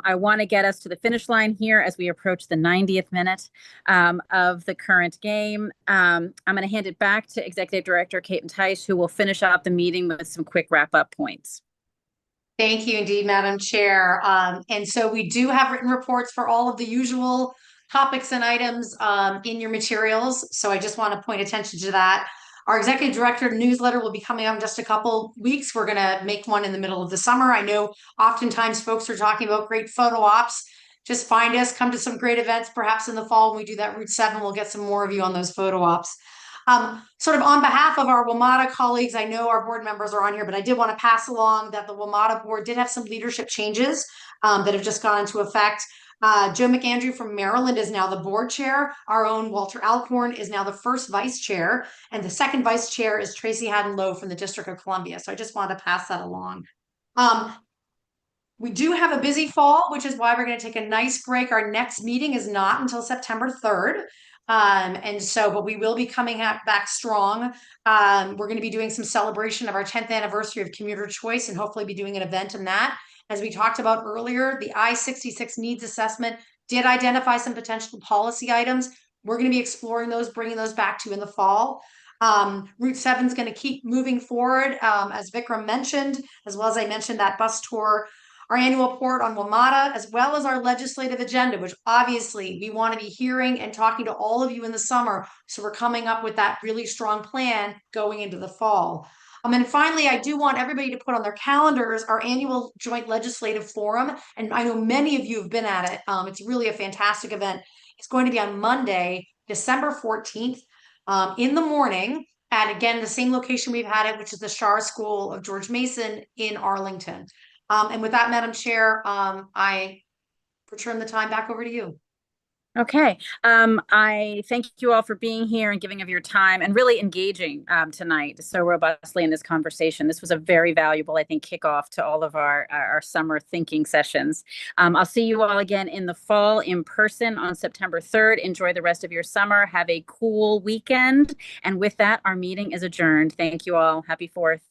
I want to get us to the finish line here as we approach the 90th minute of the current game. I'm going to hand it back to Executive Director Kate Matice, who will finish out the meeting with some quick wrap-up points. Thank you indeed, Madam Chair. And so we do have written reports for all of the usual topics and items in your materials. So I just want to point attention to that. Our executive director newsletter will be coming out in just a couple weeks. We're going to make one in the middle of the summer. I know oftentimes folks are talking about great photo ops. Just find us, come to some great events, perhaps in the fall when we do that Route 7, we'll get some more of you on those photo ops. Sort of on behalf of our WMATA colleagues, I know our board members are on here, but I did want to pass along that the WMATA board did have some leadership changes that have just gone into effect. Joe McAndrew from Maryland is now the board chair. Our own Walter Alcorn is now the first vice chair. And the second vice chair is Tracy Haddon-Lowe from the District of Columbia. So I just wanted to pass that along. We do have a busy fall, which is why we're going to take a nice break. Our next meeting is not until September 3rd. But we will be coming back strong. We're going to be doing some celebration of our 10th anniversary of Commuter Choice and hopefully be doing an event in that. As we talked about earlier, the I-66 needs assessment did identify some potential policy items. We're going to be exploring those, bringing those back to you in the fall. Route 7 is going to keep moving forward, as Vikram mentioned, as well as I mentioned that bus tour, our annual report on WMATA, as well as our legislative agenda, which obviously we want to be hearing and talking to all of you in the summer. So we're coming up with that really strong plan going into the fall. And finally, I do want everybody to put on their calendars our annual joint legislative forum. And I know many of you have been at it. It's really a fantastic event. It's going to be on Monday, December 14th in the morning at, again, the same location we've had it, which is the Schar School of George Mason in Arlington. And with that, Madam Chair, I return the time back over to you. Okay. I thank you all for being here and giving of your time and really engaging tonight so robustly in this conversation. This was a very valuable, I think, kickoff to all of our summer thinking sessions. I'll see you all again in the fall in person on September 3rd. Enjoy the rest of your summer. Have a cool weekend. And with that, our meeting is adjourned. Thank you all. Happy 4th.